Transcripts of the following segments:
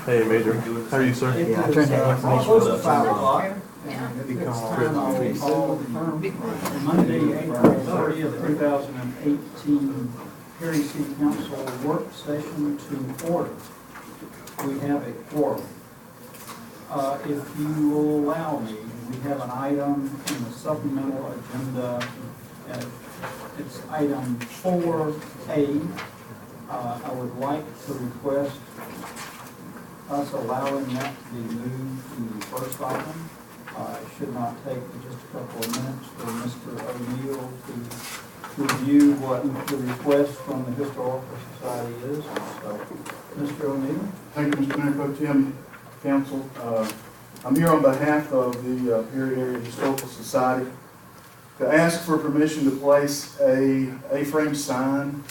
Hey, Major. How are you, sir? Yeah, I turned that information Close to over. 5 o'clock. Yeah. And if it's time, I will call Monday, April 30th, 2018, Perry City Council work session to order. We have a quorum. If you will allow me, we have an item in the supplemental agenda. It's item 4A. I would like to request us allowing that to be moved to the first item. It should not take just a couple of minutes for Mr. O'Neill to review what the request from the Historical Society is. So, Mr. O'Neill? Thank you, Mr. Mayor Pro Tem, Council. I'm here on behalf of the Perry Area Historical Society to ask for permission to place a A-frame sign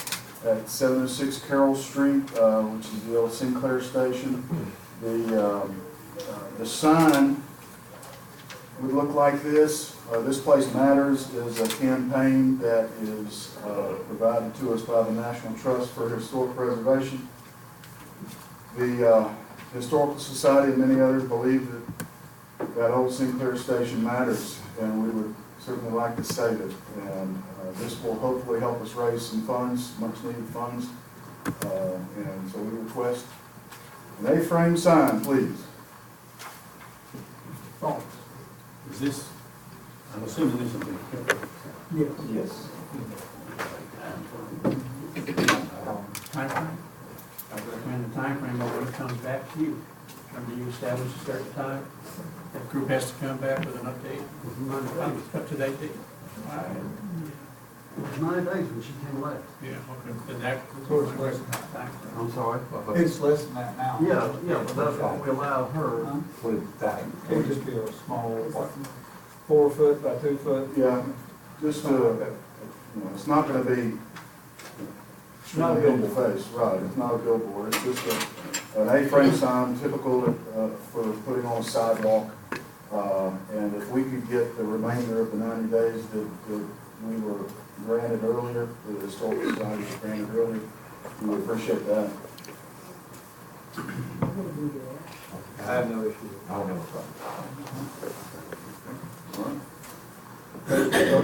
at 706 Carroll Street, which is the old Sinclair station. The sign would look like this. This Place Matters is a campaign that is provided to us by the National Trust for Historic Preservation. The Historical Society and many others believe that old Sinclair station matters, and we would certainly like to save it. And this will hopefully help us raise some funds, much needed funds. And so we request an A-frame sign, please. Thoughts? Is this, I'm assuming this will be kept. Yes. Yes. Timeframe? I recommend the timeframe of when it comes back to you. Remember you established a certain time? That group has to come back with an update, up to that date. It was 9 days when she came last. Yeah, okay. Then that. So it's less than that time. I'm sorry? It's less than that now. Yeah, but that's what we allowed her. Huh? It would just be a small, what, 4 foot by 2 foot? Yeah, just it's not going to be Not a billboard face, right? It's not a billboard. It's just an A-frame sign, typical for putting on a sidewalk. And if we could get the remainder of the 90 days that we were granted earlier, the Historical Society was granted earlier, we would appreciate that. I have no issue. All right.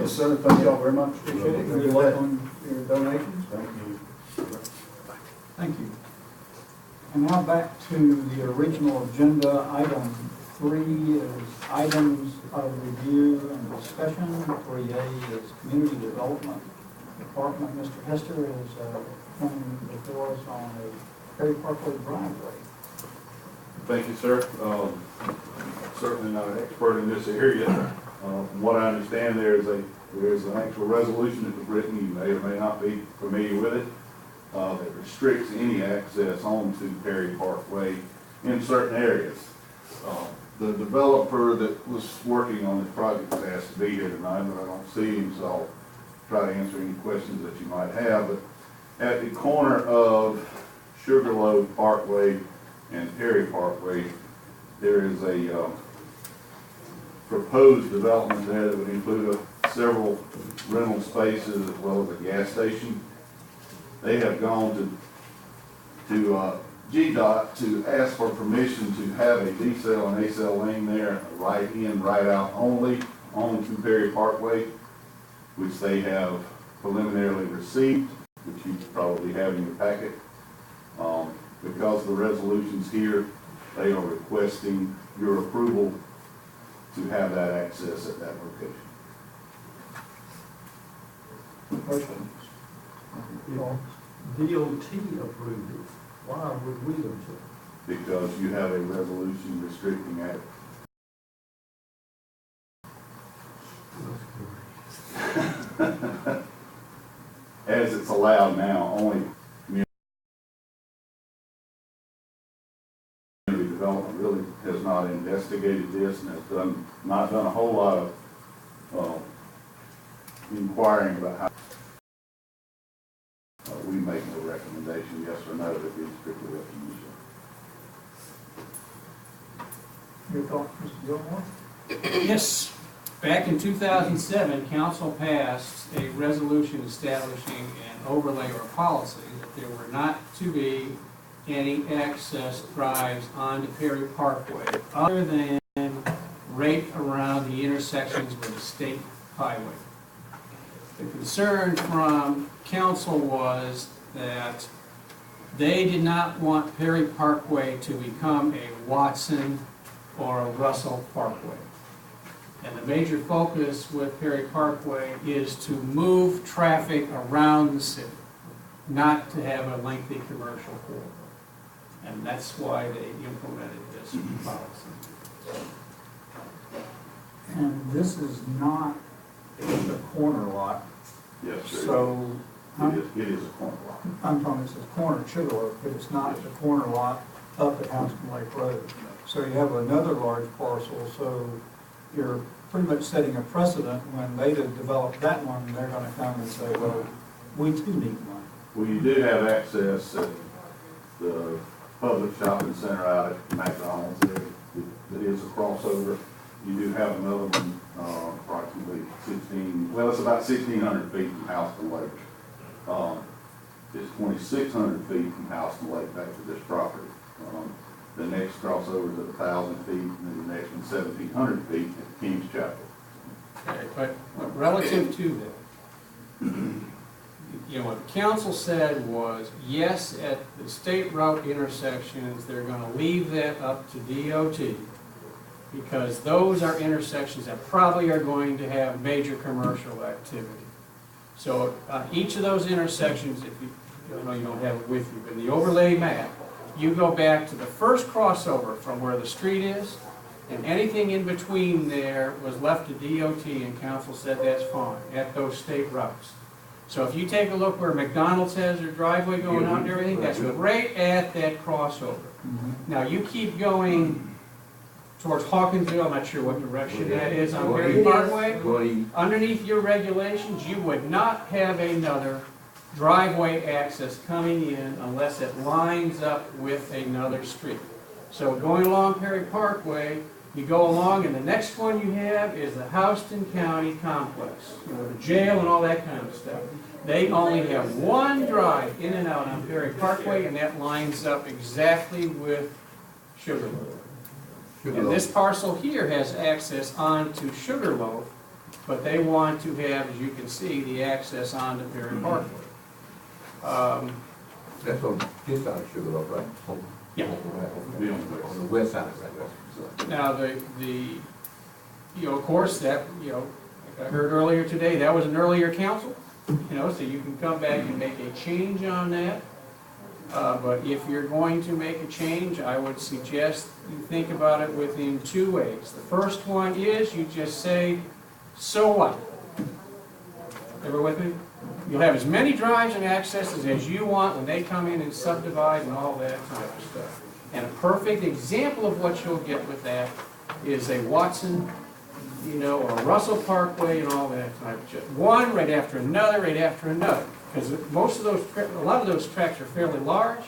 Sir, thank y'all very much. Appreciate it. Good luck on your donations. Thank you. Thank you. And now back to the original agenda. Item 3 is items of review and discussion. 3A is community development department. Mr. Hester is coming before us on a Perry Parkway driveway. Thank you, sir. Certainly not an expert in this area. From what I understand, there's an actual resolution that was written. You may or may not be familiar with it. That restricts any access onto Perry Parkway in certain areas. The developer that was working on this project has asked to be here tonight, but I don't see him, so I'll try to answer any questions that you might have. But at the corner of Sugarloaf Parkway and Perry Parkway, there is a proposed development there that would include several rental spaces as well as a gas station. They have gone to GDOT to ask for permission to have a D-cell and A-cell lane there, right in, right out only, onto Perry Parkway, which they have preliminarily received, which you probably have in your packet. Because the resolution's here, they are requesting your approval to have that access at that location. Questions? DOT approved it. Why would we have to? Because you have a resolution restricting it. As it's allowed now, only community development really has not investigated this and has not done a whole lot of inquiring about how. We make no recommendation, yes or no, that be strictly up to you, sir. Your thoughts, Mr. Gilmore? Yes. Back in 2007, council passed a resolution establishing an overlay or policy that there were not to be any access drives onto Perry Parkway other than right around the intersections with the state highway. The concern from council was that they did not want Perry Parkway to become a Watson or a Russell Parkway. And the major focus with Perry Parkway is to move traffic around the city, not to have a lengthy commercial corridor. And that's why they implemented this policy. And this is not the corner lot, Yes, sir. so, It is a corner lot. I'm talking, it's a corner Sugarloaf, but it's not the corner lot up at Houston Lake Road. So you have another large parcel, so you're pretty much setting a precedent when they develop that one, they're gonna come and say, well, we too need one. Well, you do have access at the public shopping center out at McDonald's there. It is a crossover. You do have another one, approximately 16, well, it's about 1,600 feet from Houston Lake. It's 2,600 feet from Houston Lake back to this property. The next crossover is at 1,000 feet, and then the next one 1,700 feet at King's Chapel. Okay, but relative to that, you know, what the council said was, yes, at the state route intersections, they're gonna leave that up to DOT, because those are intersections that probably are going to have major commercial activity. So, each of those intersections, if you, I know you don't have it with you, but in the overlay map, you go back to the first crossover from where the street is, and anything in between there was left to DOT, and council said that's fine, at those state routes. So if you take a look where McDonald's has their driveway going out and everything, that's right at that crossover. Now, you keep going towards Hawkinsville, I'm not sure what direction that is on Perry Parkway. Underneath your regulations, you would not have another driveway access coming in unless it lines up with another street. So going along Perry Parkway, you go along, and the next one you have is the Houston County Complex, you know, the jail and all that kind of stuff. They only have one drive in and out on Perry Parkway, and that lines up exactly with Sugarloaf. And this parcel here has access onto Sugarloaf, but they want to have, as you can see, the access onto Perry Parkway. That's on this side of Sugarloaf, right? Yeah. On the west side of that. Now, you know, of course, that, you know, like I heard earlier today, that was an earlier council, you know, so you can come back and make a change on that. But if you're going to make a change, I would suggest you think about it within two ways. The first one is you just say, so what? Ever with me? You'll have as many drives and accesses as you want when they come in and subdivide and all that type of stuff. And a perfect example of what you'll get with that is a Watson, you know, or a Russell Parkway and all that type of stuff. One right after another, right after another. Because most of those, a lot of those tracts are fairly large,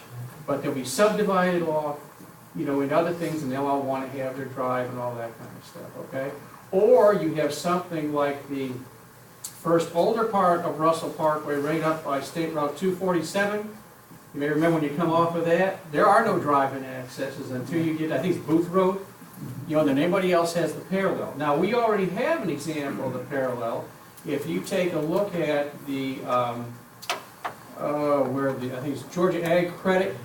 but they'll be subdivided off, you know, into other things, and they'll all want to have their drive and all that kind of stuff, okay? Or you have something like the first older part of Russell Parkway right up by State Route 247. You may remember when you come off of that, there are no drive-in accesses until you get, I think it's Booth Road, you know, then anybody else has the parallel. Now, we already have an example of the parallel. If you take a look at the, I think it's Georgia Ag Credit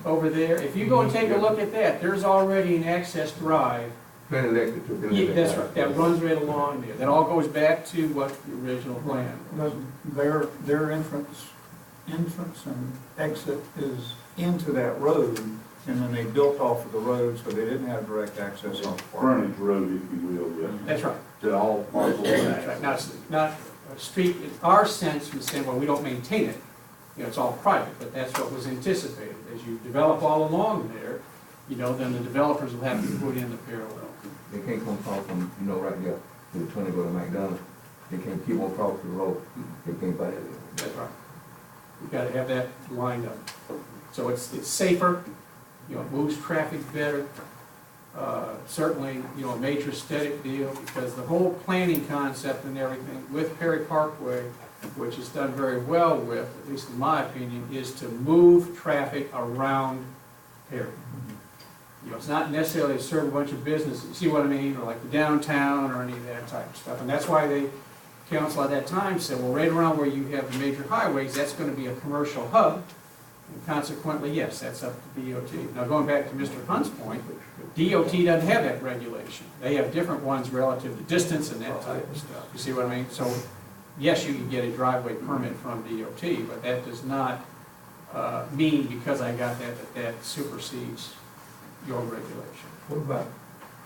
over there. If you go and take a look at that, there's already an access drive. Yeah, that's right, that runs right along there. That all goes back to what the original plan was. Their entrance and exit is into that road, and then they built off of the road, so they didn't have direct access off the park. Frontage road, if you will, yes. That's right. To all parcels. That's right. Now, it's not a street, in our sense, from the standpoint, we don't maintain it. You know, it's all private, but that's what was anticipated. As you develop all along there, you know, then the developers will have to put in the parallel. They can't come across from, you know, right there, to the 20 go to McDonald's. They can't keep on across the road. They can't buy it. That's right. You've got to have that lined up. So it's safer, you know, it moves traffic better. Certainly, you know, a major aesthetic deal, because the whole planning concept and everything with Perry Parkway which is done very well with, at least in my opinion, is to move traffic around Perry. You know, it's not necessarily to serve a bunch of businesses, see what I mean, or like the downtown or any of that type of stuff. And that's why the council at that time said, well, right around where you have the major highways, that's gonna be a commercial hub. And consequently, yes, that's up to DOT. Now, going back to Mr. Hunt's point, DOT doesn't have that regulation. They have different ones relative to distance and that type of stuff. You see what I mean? So, yes, you can get a driveway permit from DOT, but that does not mean because I got that, that supersedes your regulation. What about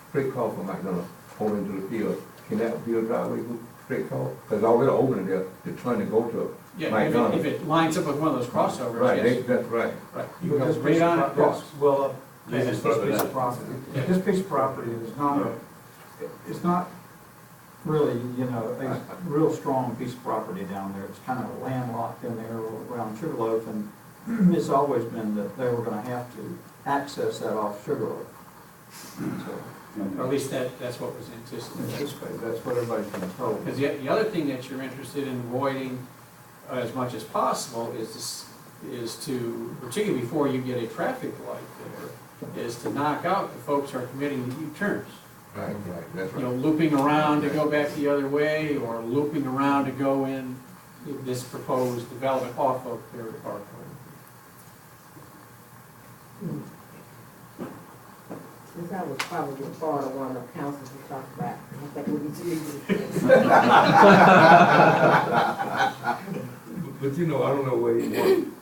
straight call from McDonald's over into the field? Can that be a driveway straight call? Because already open there, they're trying to go to Yeah, McDonald's. if it lines up with one of those crossovers, Right, yes. that's right. Right, you can go right on across. Well, Yeah, this it's piece of property, this piece of property is not a, it's not really, you know, a real strong piece of property down there. It's kind of landlocked in there around Sugarloaf, and it's always been that they were gonna have to access that off Sugarloaf. So, Or at least that's what was anticipated. that's what everybody's been told. Because the other thing that you're interested in avoiding as much as possible is to, particularly before you get a traffic light there, is to knock out the folks who are committing the U-turns. Right, that's You know, right. looping around to go back the other way, or looping around to go in this proposed development off of Perry Parkway. Since I was probably part of one of the councils we talked about, I think we need to leave But you know, I don't know where he want,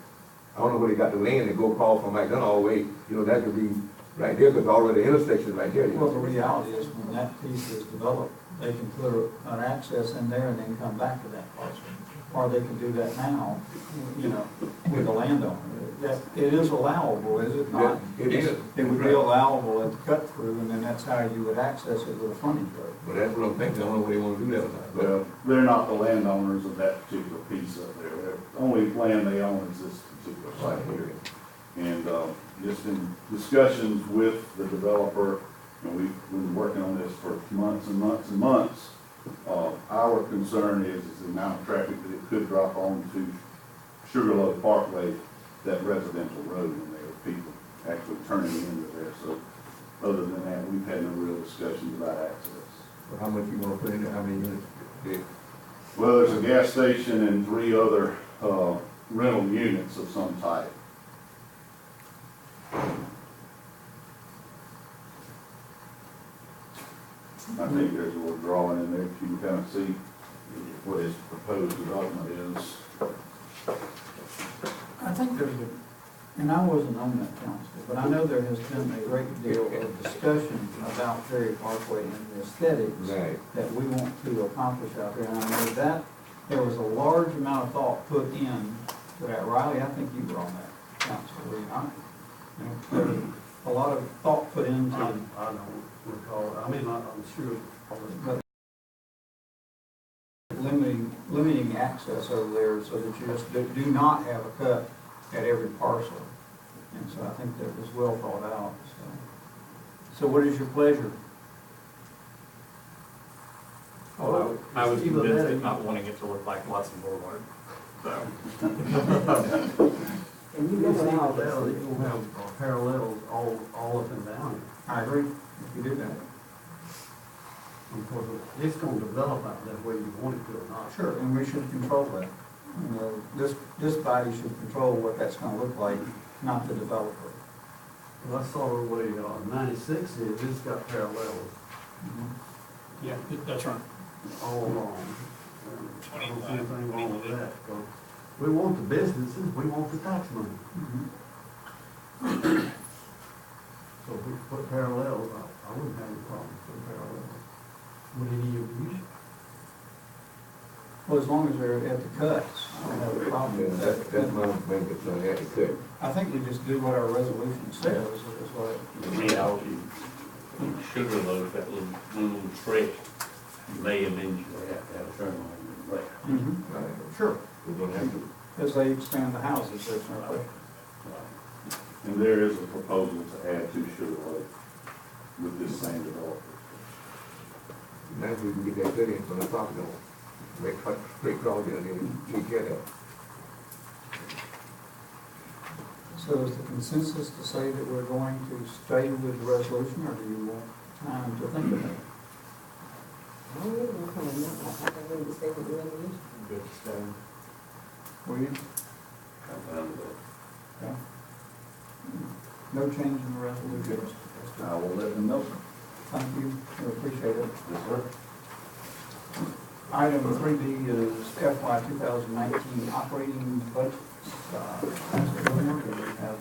I don't know where he got the land to go call from McDonald's all the way, you know, that could be right there, because already the intersection right there. Well, the reality is when that piece is developed, they can put an access in there and then come back to that parcel. Or they can do that now, you know, with the landowner. That, it is allowable, is it not? It is. It would be allowable at the cut through, and then that's how you would access it with a frontage road. But that's what I'm thinking, I don't know where they wanna do that or not. But Well, they're not the landowners of that particular piece up there. The only land they own is this particular site here. And just in discussions with the developer, and we've been working on this for months and months and months, our concern is the amount of traffic that it could drop onto Sugarloaf Parkway, that residential road in there, people actually turning into there. So other than that, we've had no real discussions about access. but how much you wanna put in there, how many units? Yeah. Well, there's a gas station and 3 other rental units of some type. I think there's a little drawing in there, if you can kind of see what his proposed development is. I think there's a, and I wasn't on that council, but I know there has been a great deal of discussion about Perry Parkway and the aesthetics Right. that we want to accomplish out there. And I know that there was a large amount of thought put in to that. Riley, I think you were on that council, were you not? You know, there was a lot of thought put into, I don't recall, I mean, I'm sure. but limiting access over there so that you just do not have a cut at every parcel. And so I think that was well thought out, so what is your pleasure? Oh, I was Even convinced better. of not wanting it to look like Watson Boulevard, so. And you You know see all how this. you're gonna have parallels all up and down. I agree, if you do that. Of course, it's gonna develop out that way you want it to or not. Sure, and we should control that. You know, this body should control what that's gonna look like, not the developer. Well, that's sort of the way 96 is, it's got parallels Yeah, that's right. all along. And I don't see anything wrong with that, 'cause we want the businesses, we want the tax money. So if we put parallels, I wouldn't have any problem with parallels. Would any of you? Well, as long as they're at the cuts, I don't have a problem Yeah, with that's that. my main concern, at the cut. I think we just do what our resolution says, is what. Yeah, Sugarloaf, that little stretch, may eventually have to have a turn lane there. Right. Sure, We're gonna have to, as they expand the houses, there's no question. And there is a proposal to add to Sugarloaf with this same developer. now we can get that cut in from the property owner. make cut straight across there and then take care of that. So is the consensus to say that we're going to stay with the resolution, or do you want time to think about it? I don't really want to come in, I think we need to stay with the resolution. Good stuff. Will you? Okay. No change in the resolution? I will let them know. Thank you, we appreciate it. Yes, sir. Item 3B is FY 2019 operating budget. Councilor Gilmore, do we have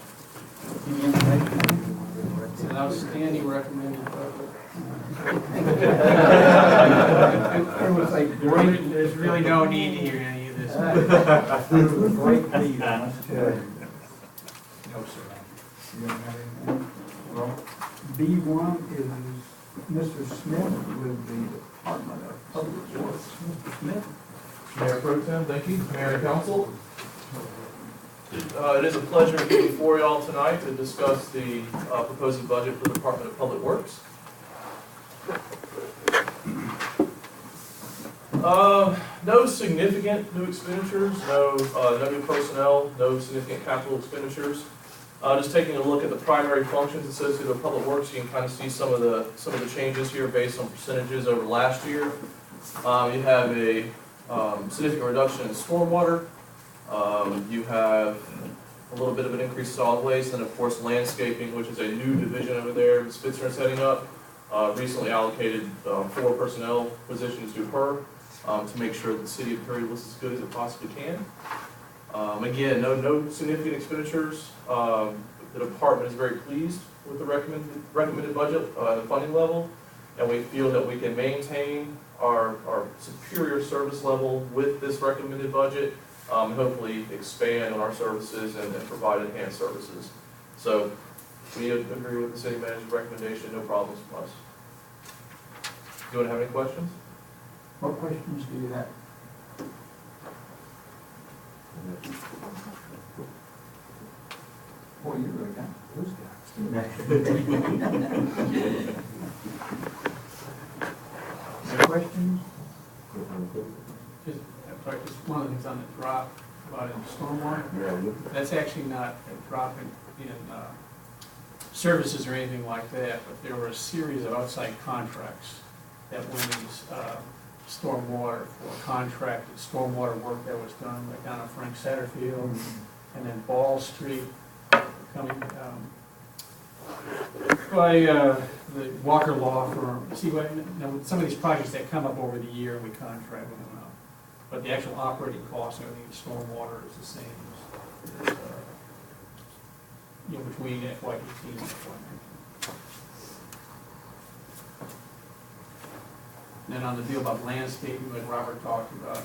any information? It's an outstanding recommended budget. It was a great, There's really no need to hear any of this. it was a great lead, I must tell you. No, sir. You don't have anything? Well, B1 is Mr. Smith with the Department of Public Works. Mr. Smith? Mayor Pro Tem, thank you. Mayor and Council. It is a pleasure to be before y'all tonight to discuss the proposed budget for the Department of Public Works. No significant new expenditures, no new personnel, no significant capital expenditures. Just taking a look at the primary functions associated with Public Works, you can kind of see some of the changes here based on percentages over last year. You have a significant reduction in stormwater. You have a little bit of an increase in solid waste, and of course landscaping, which is a new division over there Spitzer is setting up. Recently allocated 4 personnel positions to her to make sure that the city of Perry looks as good as it possibly can. Again, no significant expenditures. The department is very pleased with the recommended budget, the funding level, and we feel that we can maintain our superior service level with this recommended budget, and hopefully expand on our services and provide enhanced services. So we agree with the city manager's recommendation, no problems from us. Do you want to have any questions? What questions do you have? Boy, you really got those guys. Any questions? Just one of the things on the drop about in stormwater, that's actually not a drop in services or anything like that, but there were a series of outside contracts that went in stormwater for contracted stormwater work that was done like down on Frank Satterfield and then Ball Street coming by the Walker Law Firm. See what, some of these projects that come up over the year, we contract with them out. But the actual operating cost and everything, stormwater is the same as between FY 18 and FY 19. Then on the deal about landscaping, like Robert talked about,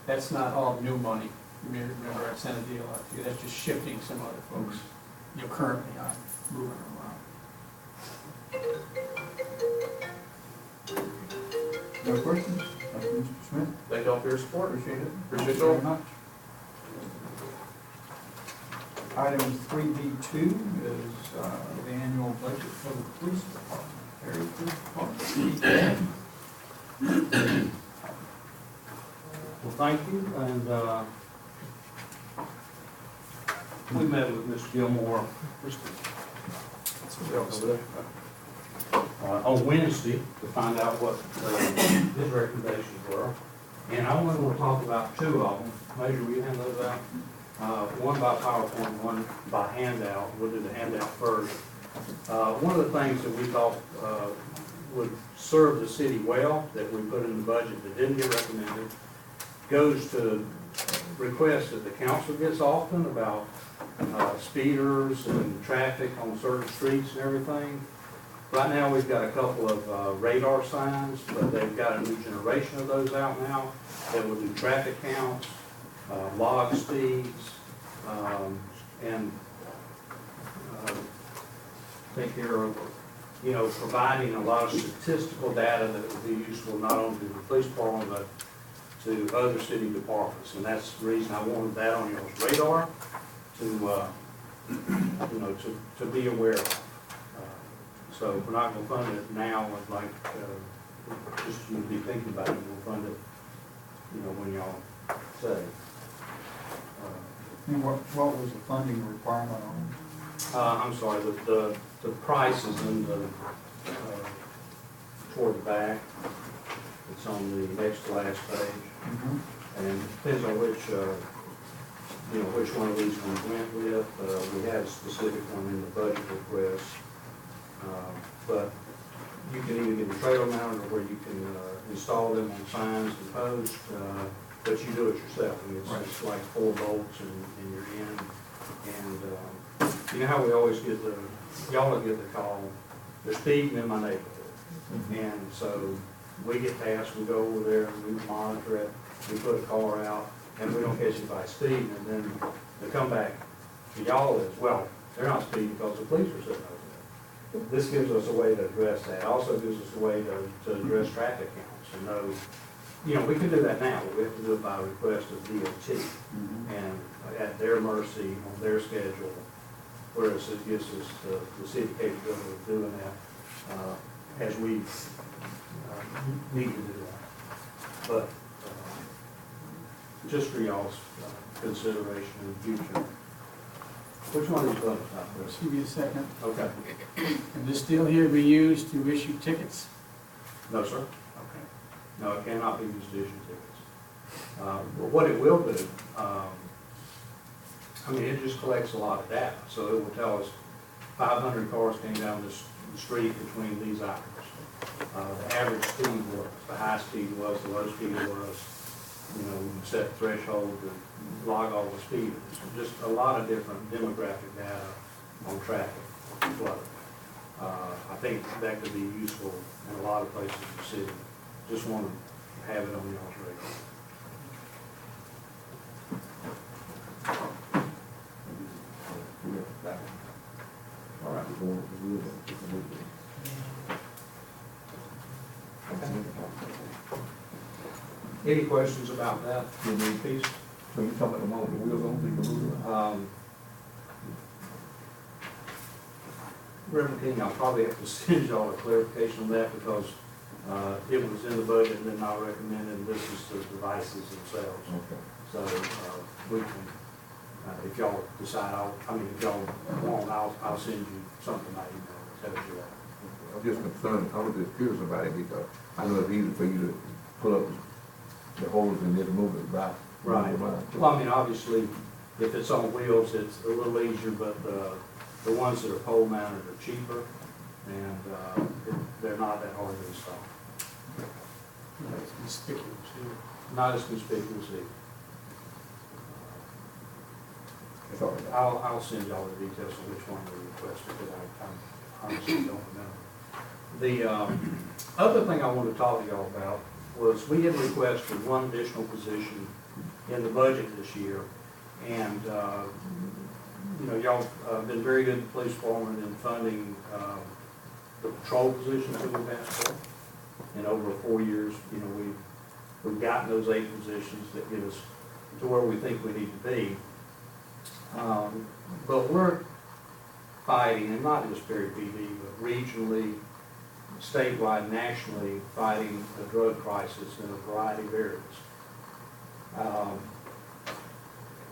that's not all new money. You may remember I sent a deal out to you, that's just shifting some other folks, currently on moving around. No questions? Thank you, Mr. Smith. Thank y'all for your support. Appreciate it. Appreciate Thank you y'all. very much. Item 3B2 is the annual budget for the police department. Perry Police Department. Well, thank you, and we met with Ms. Gilmore on Wednesday to find out what his recommendations were. And I only want to talk about 2 of them. Major, will you hand those out? One by PowerPoint, one by handout. We'll do the handout first. One of the things that we thought would serve the city well, that we put in the budget that didn't get recommended, goes to requests that the council gets often about speeders and traffic on certain streets and everything. Right now, we've got a couple of radar signs, but they've got a new generation of those out now that will do traffic counts, log speeds, and take care of, providing a lot of statistical data that would be useful not only to the police department, but to other city departments. And that's the reason I wanted that on your radar to be aware of. So we're not going to fund it now. I'd like just you to be thinking about it. We'll fund it you know, when y'all say. And what was the funding requirement on I'm sorry, the price is in the, toward the back. It's on the next to last page. it? And it depends on which, you know, which one of these ones went with. We had a specific one in the budget request. But you can either get a trailer mounted or where you can install them on signs and posts, but you do it yourself. I mean, it's like 4 bolts and you're in. And you know how we always get y'all get the call, they're speeding in my neighborhood. And so we get tasked, we go over there, and we monitor it, we put a car out, and we don't catch anybody speeding, and then they come back to y'all as, well, they're not speeding because the police are sitting over there. This gives us a way to address that. Also gives us a way to address traffic counts and know, you know, we can do that now, but we have to do it by request of DOT. And at their mercy, on their schedule, whereas it gives us the city capability of doing that as we need to do that. But just for y'all's consideration in the future. Which one of these buttons not Chris? Just give me a second. Okay. Can this still here be used to issue tickets? No, sir. Okay. No, it cannot be used to issue tickets. But what it will do, I mean, it just collects a lot of data. So it will tell us 500 cars came down the street between these hours. The average speed was, the high speed was, the low speed was. You know, we set threshold to log all the speed. Just a lot of different demographic data on traffic flow. I think that could be useful in a lot of places in the city. Just want to have it on y'all's radar. All right, Any questions about that piece? So you talking about the one with the wheels on, so you can move it? Reverend King, I'll probably have to send y'all a clarification on that because it was in the budget and then I recommended this is the devices themselves. Okay. So we can, if y'all decide, if y'all want, I'll send you something by email that tells you that. I'm just concerned, I was just curious about it because I know it's easy for you to pull up the holes and just move it back. Right. Well, I mean, obviously, if it's on wheels, it's a little easier, but the ones that are pole mounted are cheaper and they're not that hard to install. It's conspicuous, too. Not as conspicuous either. It's all right. I'll send y'all the details of which one we requested, because I honestly don't remember. The other thing I want to talk to y'all about was we had requested one additional position in the budget this year. And, you know, y'all have been very good, the police department, in funding the patrol positions that we've asked for. And over 4 years, you know, we've gotten those 8 positions that get us to where we think we need to be. But we're fighting, and not just Perry PD, but regionally, statewide, nationally, fighting the drug crisis in a variety of areas.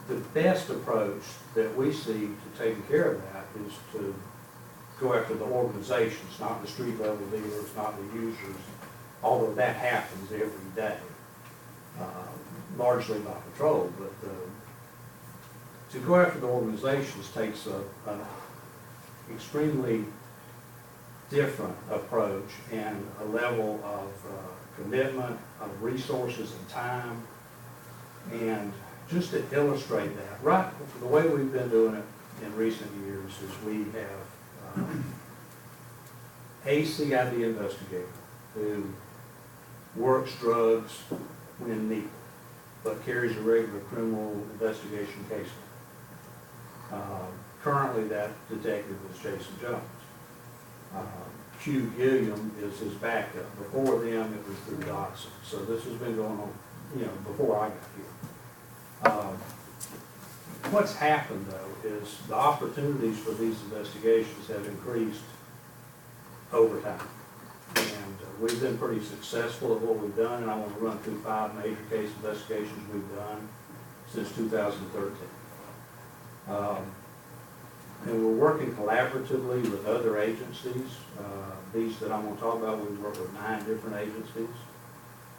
The best approach that we see to taking care of that is to go after the organizations, not the street level dealers, not the users, although that happens every day, largely by patrol. But to go after the organizations takes an extremely different approach and a level of commitment, of resources and time. And just to illustrate that, right, the way we've been doing it in recent years is we have a CID investigator who works drugs when needed, but carries a regular criminal investigation case. Currently, that detective is Jason Jones. Hugh Gilliam is his backup. Before them, it was through Dotson. So this has been going on, you know, before I got here. What's happened, though, is the opportunities for these investigations have increased over time. And We've been pretty successful at what we've done, and I want to run through 5 major case investigations we've done since 2013. And we're working collaboratively with other agencies. These that I'm going to talk about, we work with 9 different agencies.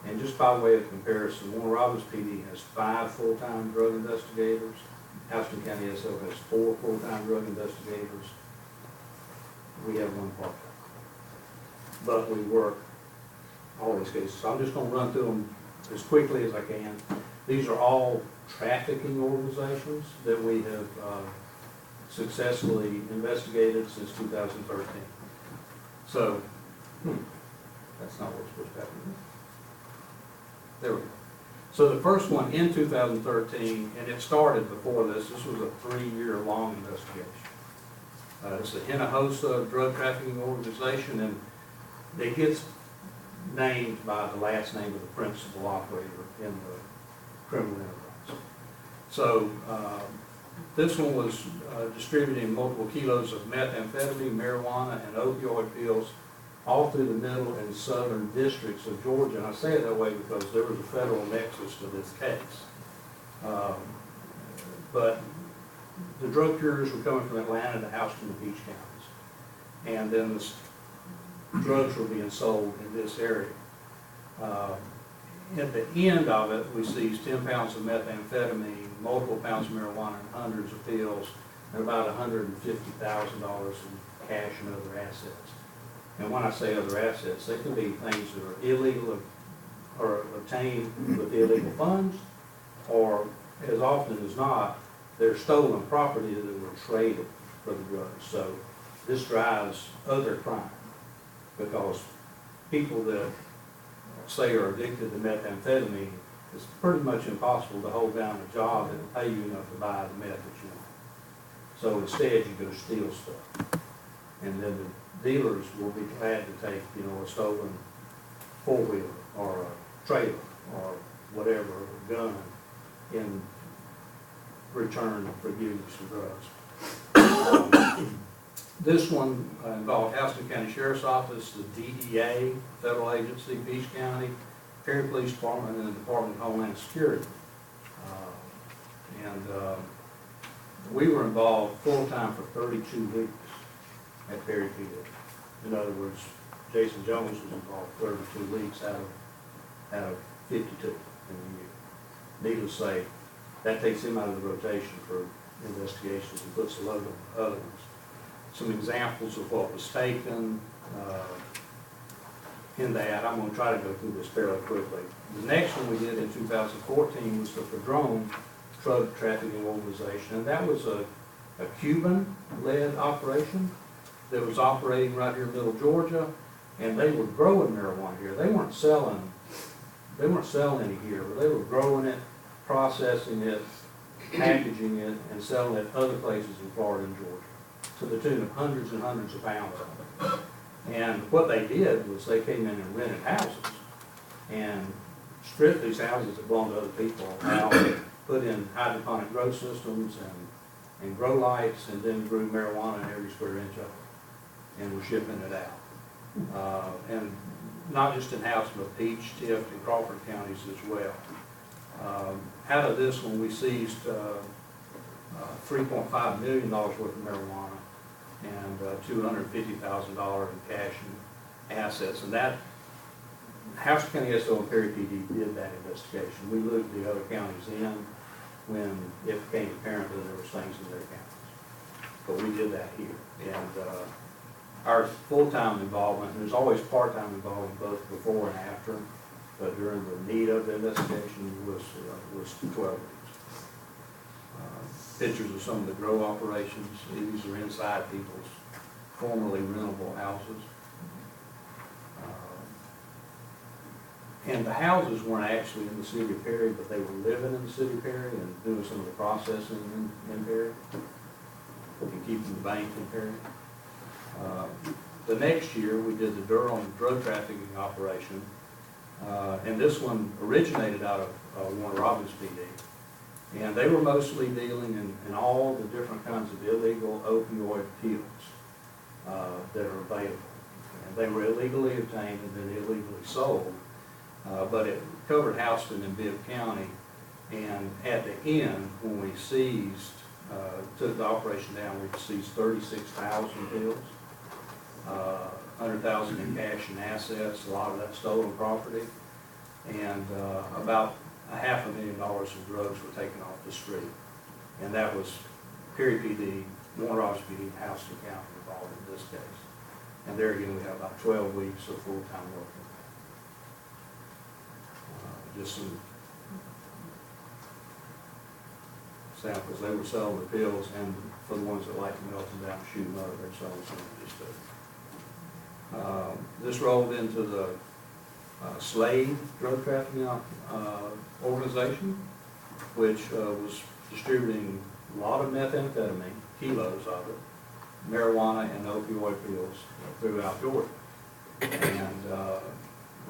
And just by way of comparison, Warner Robins PD has 5 full-time drug investigators. Houston County SO has 4 full-time drug investigators. We have 1 part-time. But we work all these cases. So I'm just going to run through them as quickly as I can. These are all trafficking organizations that we have successfully investigated since 2013. So, that's not what's supposed to happen. There we go. So the first one in 2013, and it started before this was a 3-year-long investigation. It's the Hinojosa Drug Trafficking Organization, and it gets named by the last name of the principal operator in the criminal enterprise. So this one was distributing multiple kilos of methamphetamine, marijuana, and opioid pills all through the middle and southern districts of Georgia. And I say it that way because there was a federal nexus to this case. But the drug couriers were coming from Atlanta to Houston and Peach counties. And then the drugs were being sold in this area. At the end of it, we seized 10 pounds of methamphetamine, multiple pounds of marijuana, and hundreds of pills, and about $150,000 in cash and other assets. And when I say other assets, they can be things that are illegal or obtained with illegal funds, or as often as not, they're stolen property that were traded for the drugs. So this drives other crime, because people that say are addicted to methamphetamine, it's pretty much impossible to hold down a job that will pay you enough to buy the meth that you want. So instead, you go steal stuff. And then the dealers will be glad to take, a stolen 4-wheeler or a trailer or whatever, a gun, in return for use of drugs. This one involved Houston County Sheriff's Office, the DEA, federal agency, Peach County, Perry Police Department, and the Department of Homeland Security. We were involved full-time for 32 weeks at Perry PD. In other words, Jason Jones was involved 32 weeks out of 52 in the year. Needless to say, that takes him out of the rotation for investigations and puts a load on the other ones. Some examples of what was taken in that. I'm going to try to go through this fairly quickly. The next one we did in 2014 was the Padron Drug Trafficking Organization, and that was a Cuban-led operation that was operating right here in Middle Georgia, and they were growing marijuana here. They weren't selling any here, but they were growing it, processing it, packaging it, and selling it other places in Florida and Georgia, to the tune of hundreds and hundreds of pounds of it. And what they did was they came in and rented houses and stripped these houses that belonged to other people out, put in hydroponic grow systems and grow lights, and then grew marijuana in every square inch of it, and were shipping it out. And not just in Houston, but Peach, Tift, and Crawford counties as well. Out of this one, we seized $3.5 million worth of marijuana and $250,000 in cash and assets. And that, Houston County SO and Perry PD did that investigation. We looked the other counties in when it became apparent that there was things in their counties. But we did that here. And our full-time involvement, and there's always part-time involvement both before and after, but during the need of the investigation was 12 weeks. Pictures of some of the grow operations. These are inside people's formerly rentable houses. And the houses weren't actually in the city of Perry, but they were living in the city of Perry and doing some of the processing in Perry and keeping the bank in Perry. The next year, we did the Durham drug trafficking operation, and this one originated out of Warner Robins PD. And they were mostly dealing in all the different kinds of illegal opioid pills that are available. And they were illegally obtained and then illegally sold. But it covered Houston and Bibb County. And at the end, when we seized, took the operation down, we seized 36,000 pills, 100,000 in cash and assets, a lot of that stolen property, and about $500,000 in drugs were taken off the street. And that was Perry PD, Warner Robins PD, and Houston County involved in this case. And there again, we have about 12 weeks of full-time work. Just some samples. They were selling the pills, and for the ones that like to melt them down and shoot them up, they're selling some of these too. This rolled into the Slade drug trafficking organization, which was distributing a lot of methamphetamine, kilos of it, marijuana and opioid pills throughout Georgia. And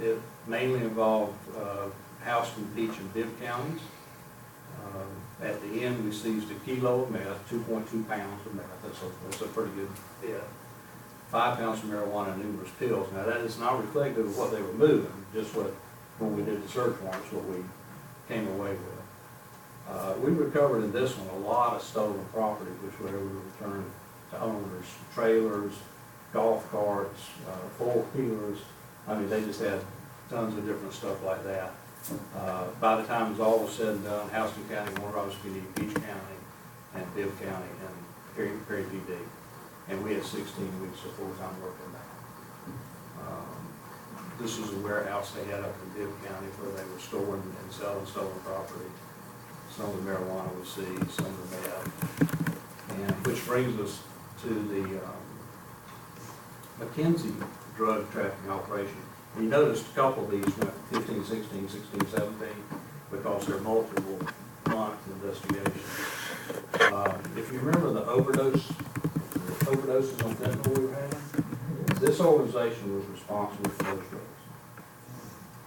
it mainly involved Houston, Peach, and Bibb counties. At the end, we seized a kilo of meth, 2.2 pounds of meth. That's a pretty good hit. 5 pounds of marijuana and numerous pills. Now, that is not reflective of what they were moving, just what, when we did the search warrants, what we came away with. We recovered in this one a lot of stolen property, which were able to return to owners, trailers, golf carts, four-wheelers. I mean, they just had tons of different stuff like that. By the time it was all said and done, Houston County, Warner Robins PD, Peach County, and Bibb County, and Perry PD. And we had 16 weeks of full-time work in that. This was a warehouse they had up in Bibb County where they were storing and selling stolen property. Some of the marijuana was seized, some of the meth. And which brings us to the McKenzie drug trafficking operation. And you noticed a couple of these went 15, 16, 16, 17, because they're multiple month investigations. If you remember the overdoses on fentanyl we were having, this organization was responsible for those drugs.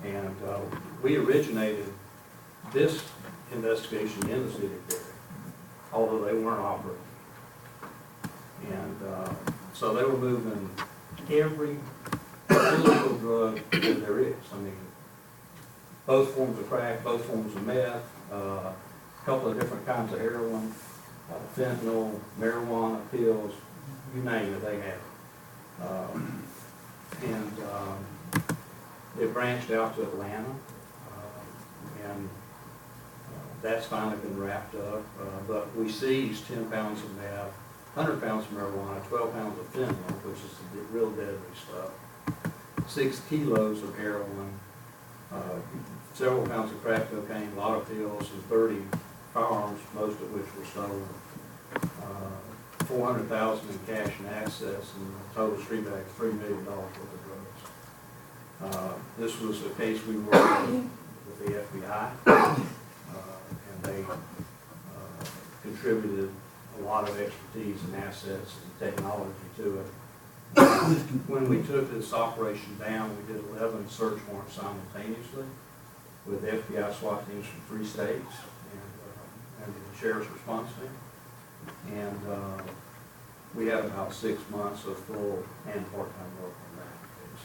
And we originated this investigation in the city of Perry, although they weren't operating. And so they were moving every illegal drug that there is. I mean, both forms of crack, both forms of meth, a couple of different kinds of heroin, fentanyl, marijuana, pills, you name it, they had it. It branched out to Atlanta, and that's finally been wrapped up. But we seized 10 pounds of meth, 100 pounds of marijuana, 12 pounds of fentanyl, which is the real deadly stuff, 6 kilos of heroin, several pounds of crack cocaine, a lot of pills, and 30 firearms, most of which were stolen. 400,000 in cash and assets, and a total street bag of $3 million worth of drugs. This was a case we worked with the FBI, and they contributed a lot of expertise and assets and technology to it. When we took this operation down, we did 11 search warrants simultaneously with FBI SWAT teams from 3 states and the sheriff's response team. And we had about 6 months of full and part-time work on that case.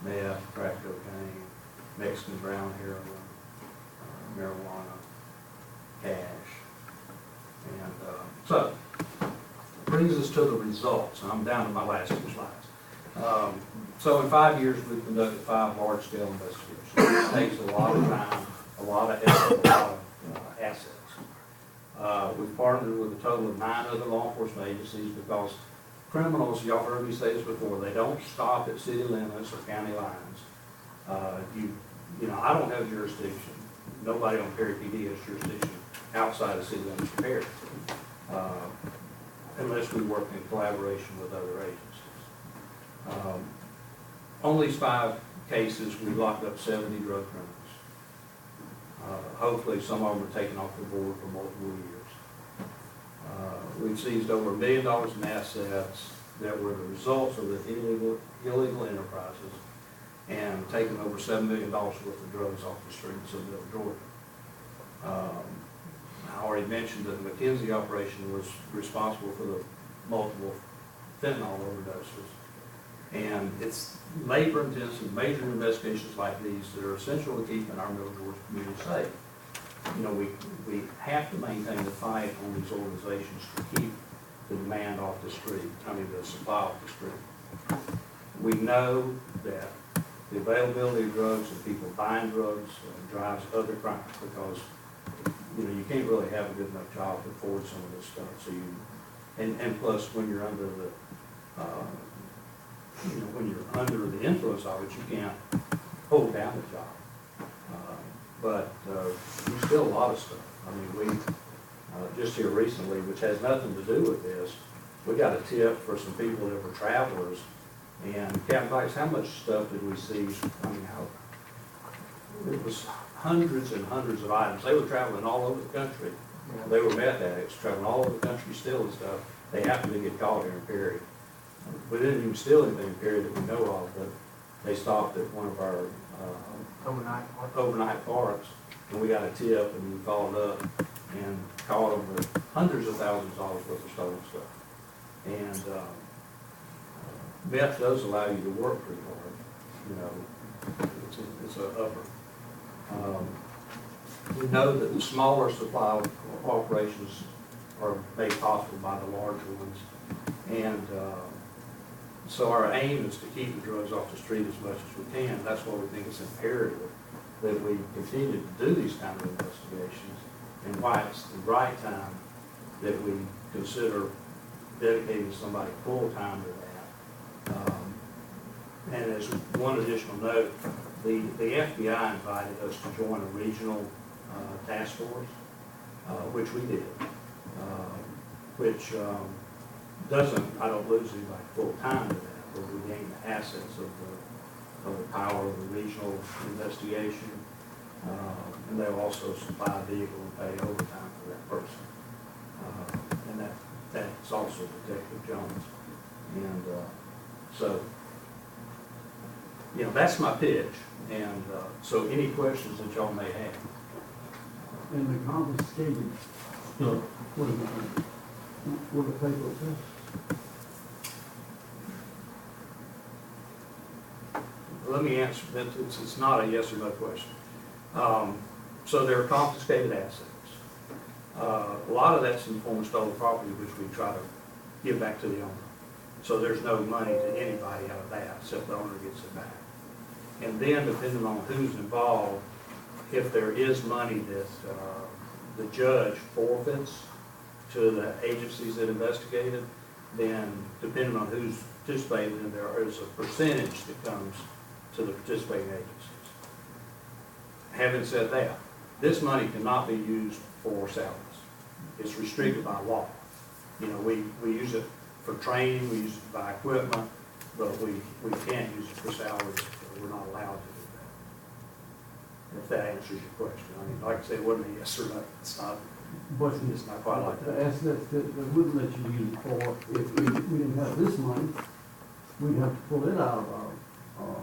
And meth, crack cocaine, Mexican brown heroin, marijuana, cash. And so, brings us to the results. I'm down to my last 2 slides. So in 5 years, we've conducted 5 large-scale investigations. It takes a lot of time, a lot of effort, a lot of assets. We've partnered with a total of 9 other law enforcement agencies because criminals, y'all heard me say this before, they don't stop at city limits or county lines. You know, I don't have jurisdiction. Nobody on Perry PD has jurisdiction outside of city limits of Perry, unless we work in collaboration with other agencies. On these 5 cases, we locked up 70 drug criminals. Hopefully some of them are taken off the board for multiple years. We've seized over $1 million in assets that were the results of the illegal enterprises and taken over $7 million worth of drugs off the streets of Middle Georgia. I already mentioned that the McKenzie operation was responsible for the multiple fentanyl overdoses. And it's labor-intensive, major investigations like these that are essential to keeping our Middle Georgia community safe. You know, we have to maintain the fight on these organizations to keep the demand off the street, the supply off the street. We know that the availability of drugs and people buying drugs drives other crimes because, you know, you can't really have a good enough job to afford some of this stuff. So and plus when you're under the, when you're under the influence of it, you can't hold down the job. But there's still a lot of stuff. I mean, we, just here recently, which has nothing to do with this, we got a tip for some people that were travelers. And Captain Dykes, how much stuff did we see? I mean, it was hundreds and hundreds of items. They were traveling all over the country. They were meth addicts, traveling all over the country stealing stuff. They happened to get caught here in Perry. We didn't even steal anything in Perry that we know of, but they stopped at one of our overnight parks, and we got a tip, and we followed up and caught them with hundreds of thousands of dollars worth of stolen stuff. And meth does allow you to work pretty hard, you know, it's an upper. We know that the smaller supply operations are made possible by the larger ones. And so our aim is to keep the drugs off the street as much as we can. That's why we think it's imperative that we continue to do these kind of investigations, and why it's the right time that we consider dedicating somebody full-time to that. And as one additional note, the FBI invited us to join a regional task force, which we did, which doesn't, I don't lose anybody full-time to that, but we gain the assets of the power of the regional investigation, and they'll also supply a vehicle and pay overtime for that person. And that's also Detective Jones. And so, you know, that's my pitch. And so any questions that y'all may have? And the confiscated stuff, what is it? What the paper says? Let me answer that. It's not a yes or no question. So there are confiscated assets. A lot of that's in the form of stolen property, which we try to give back to the owner. So there's no money to anybody out of that, except the owner gets it back. And then, depending on who's involved, if there is money that the judge forfeits to the agencies that investigated, then depending on who's participating, there is a percentage that comes to the participating agencies. Having said that, this money cannot be used for salaries. It's restricted by law. You know, we use it for training, we use it to buy equipment, but we can't use it for salaries. We're not allowed to do that. If that answers your question. I mean, like I say, it wasn't a yes or no. It's not. But It's not quite like the that. assets that wouldn't let you use it for, if we didn't have this money, we'd have to pull it out of our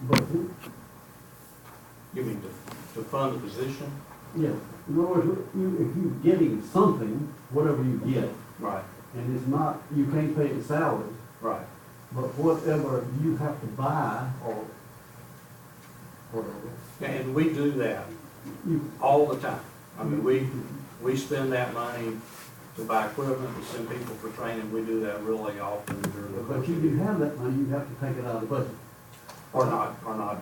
budget. You mean to fund the position? Yeah, in other words, if you're getting something, whatever you get, Right, and it's not, you can't pay it salaries, right. but whatever you have to buy or whatever, And we do that you, all the time. I mean, we spend that money to buy equipment, to send people for training. We do that really often during the but course you of the do year. have that money, you have to take it out of the budget, Or not. or not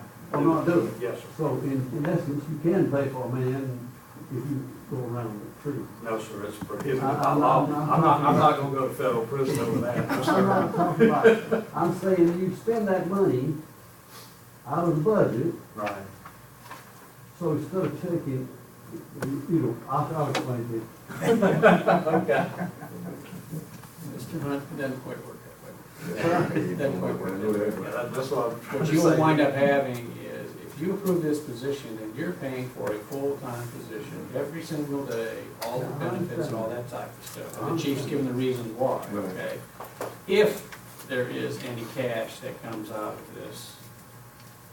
do it. Yes, sir. So in essence, you can pay for a man if you go around the tree. No, sir, it's prohibited by I'm law. not- I'm not gonna go to federal prison over that. No, I'm sir. not talking about, I'm saying you spend that money out of the budget, Right. so instead of taking, you know, I'll explain to you. Okay. Mr. Hunt, it doesn't quite work that way. It doesn't quite work that way. Yeah, that's what I'm What trying to you will say. wind up having is, if you approve this position, then you're paying for a full-time position every single day, all the benefits and all that type of stuff. And the chief's given the reasons why, okay? If there is any cash that comes out of this,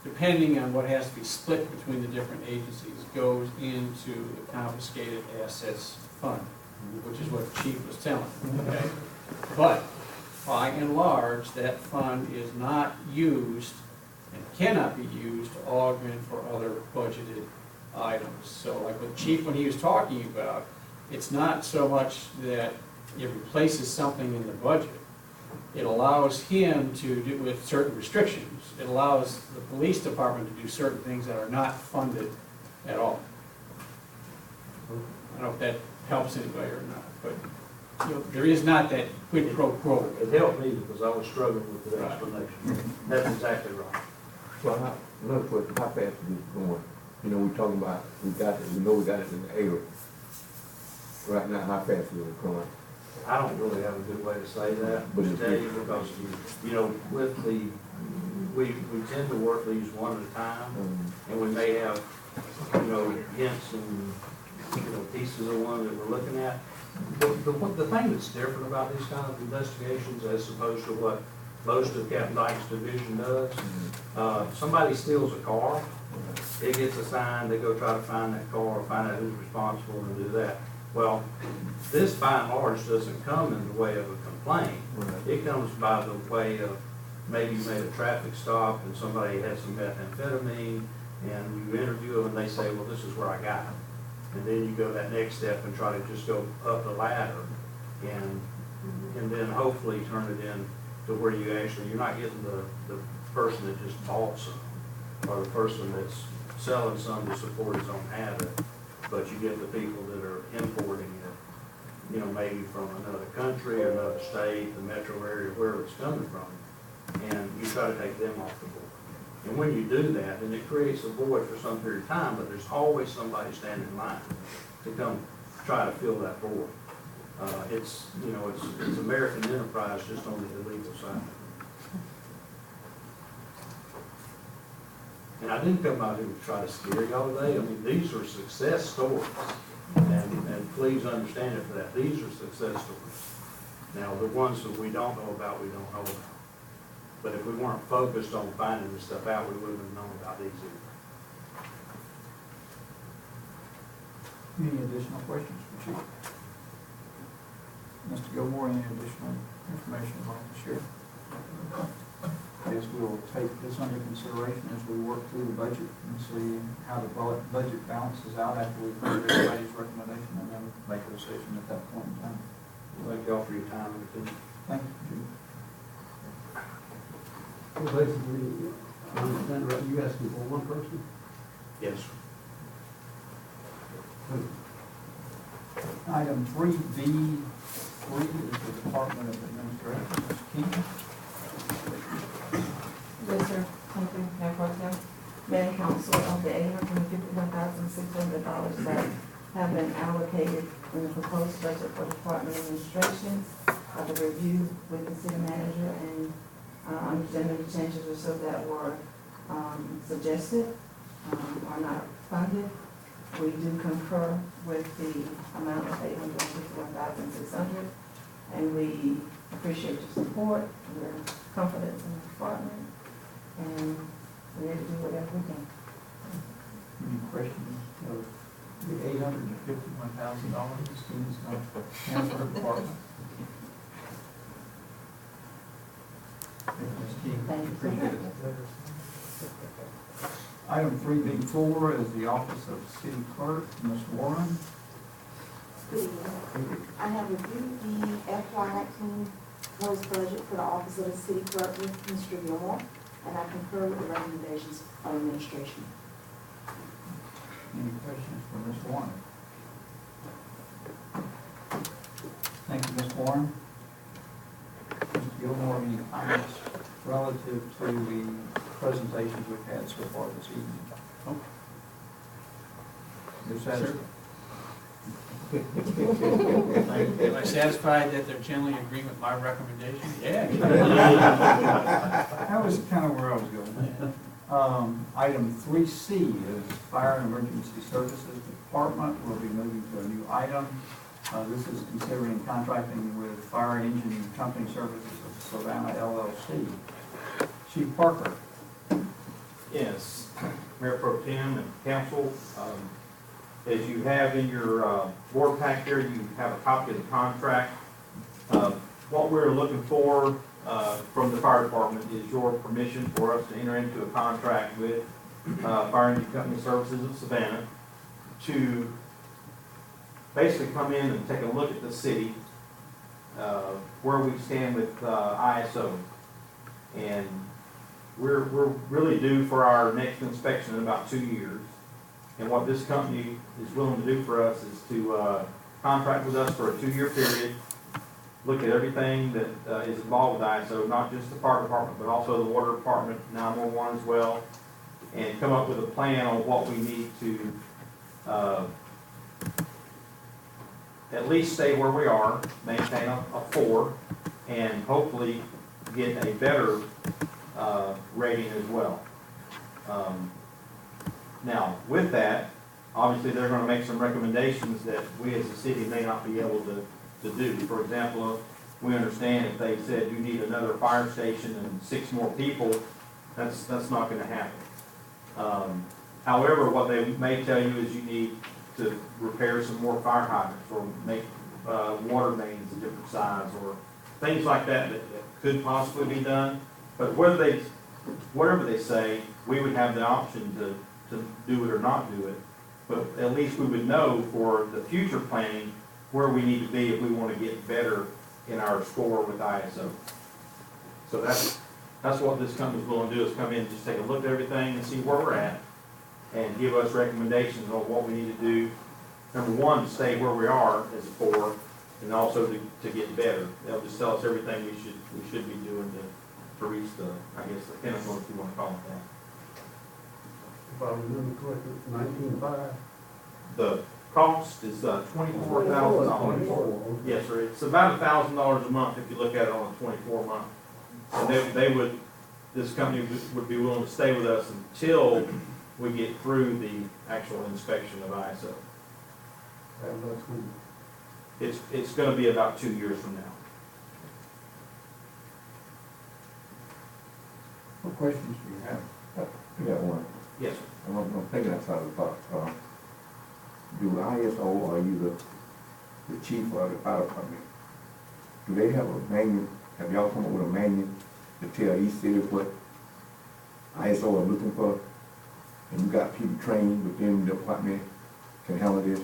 depending on what has to be split between the different agencies, goes into the confiscated assets fund, which is what the chief was telling, okay? But by and large, that fund is not used and cannot be used to augment for other budgeted items. So like with Chief, when he was talking about, it's not so much that it replaces something in the budget. It allows him to do, with certain restrictions, it allows the police department to do certain things that are not funded at all. I don't know if that helps anybody or not, but you know, there is not that quid pro quo. It helped me because I was struggling with the explanation. That's exactly right. Well, another question, how fast is this going? You know, we're talking about, we know we got it in the air. Right now, how fast is it going? I don't really have a good way to say that, But to it's- tell you, because, you know, with the, we tend to work these one at a time, and we may have, you know, hints and, you know, pieces of one that we're looking at. The thing that's different about these kind of investigations as opposed to what most of Captain Dyke's division does, somebody steals a car, it gets assigned, they go try to find that car, find out who's responsible and do that. Well, this by and large doesn't come in the way of a complaint. It comes by the way of maybe you made a traffic stop and somebody had some methamphetamine and you interview them and they say, well, this is where I got it. And then you go that next step and try to just go up the ladder and then hopefully turn it in to where you actually, you're not getting the person that just bought some or the person that's selling some to support his own habit, but you get the people that are importing it, you know, maybe from another country or another state, the metro area, wherever it's coming from, and you try to take them off the board. And when you do that, then it creates a void for some period of time, but there's always somebody standing in line to come try to fill that void. It's, you know, it's American enterprise just on the illegal side. And I didn't come out here to try to scare y'all today. I mean, these are success stories. And please understand it for that. These are success stories. Now, the ones that we don't know about, we don't know about. But if we weren't focused on finding this stuff out, we wouldn't have known about these either. Any additional questions for Chief? Mr. Gilmore, any additional information you'd like to share? Yes, we'll take this under consideration as we work through the budget and see how the budget balances out after we've heard everybody's recommendation and then make a decision at that point in time. Thank y'all for your time and attention. Thank you, Chief. Well, basically, I understand, right, you asking for one person? Yes, sir. Item 3B3 is the Department of Administration. Ms. King? Yes, sir. Thank you, Mayor Pro Tem. Mayor and Council, of the $851,600 that have been allocated in the proposed budget for Department of Administration, the review with the city manager and understanding the changes or so that were suggested are not funded. We do concur with the amount of $851,600, and we appreciate your support. We're confident in the department, and we're ready to do whatever we can. Any questions of the $851,000 Ms. King is going to handle for the department? Ms. King, Thank you. appreciate it. Item 3B4 is the Office of City Clerk, Ms. Warren. I have reviewed the FY19 proposed budget for the Office of the City Clerk with Mr. Gilmore, and I concur with the recommendations of administration. Any questions for Ms. Warren? Thank you, Ms. Warren. Mr. Gilmore, any comments relative to the presentations we've had so far this evening? You're satisfied? Am I satisfied that they're generally agreeing with my recommendation? Yeah. That was kind of where I was going. Item 3C is Fire and Emergency Services Department. We'll be moving to a new item. This is considering contracting with Fire Engine Company Services of Savannah LLC. Chief Parker. Yes, Mayor Pro Tem and Council, as you have in your board pack here, you have a copy of the contract. what we're looking for from the fire department is your permission for us to enter into a contract with Fire Engine Company Services of Savannah to basically come in and take a look at the city, where we stand with ISO. And we're really due for our next inspection in about 2 years. And what this company is willing to do for us is to contract with us for a 2-year period, look at everything that is involved with ISO, not just the fire department, but also the water department, 911 as well, and come up with a plan on what we need to at least stay where we are, maintain a 4, and hopefully get a better rating as well. Now, with that, obviously they're going to make some recommendations that we as a city may not be able to do. For example, we understand if they said you need another fire station and 6 more people, that's not going to happen. However, what they may tell you is you need to repair some more fire hydrants or make water mains a different size or things like that could possibly be done. But whatever they say, we would have the option to do it or not do it. But at least we would know for the future planning where we need to be if we want to get better in our score with ISO. So that's what this company's willing to do, is come in and just take a look at everything and see where we're at and give us recommendations on what we need to do. Number one, to stay where we are as a 4, and also to get better. They'll just tell us everything we should be doing to reach the, I guess, the pinnacle, if you want to call it that. If I remember correctly, 19.5. The cost is $24,000. Yes, sir. It's about $1,000 a month if you look at it on a 24-month. And they would, this company would be willing to stay with us until we get through the actual inspection of ISO. It's going to be about 2 years from now. What questions do you have? I got one. Yes, sir. I'm thinking outside the box. Do ISO, or are you the chief of the fire department? Do they have a manual? Have y'all come up with a manual to tell each city what ISO are looking for? And you got people trained within the department can handle this?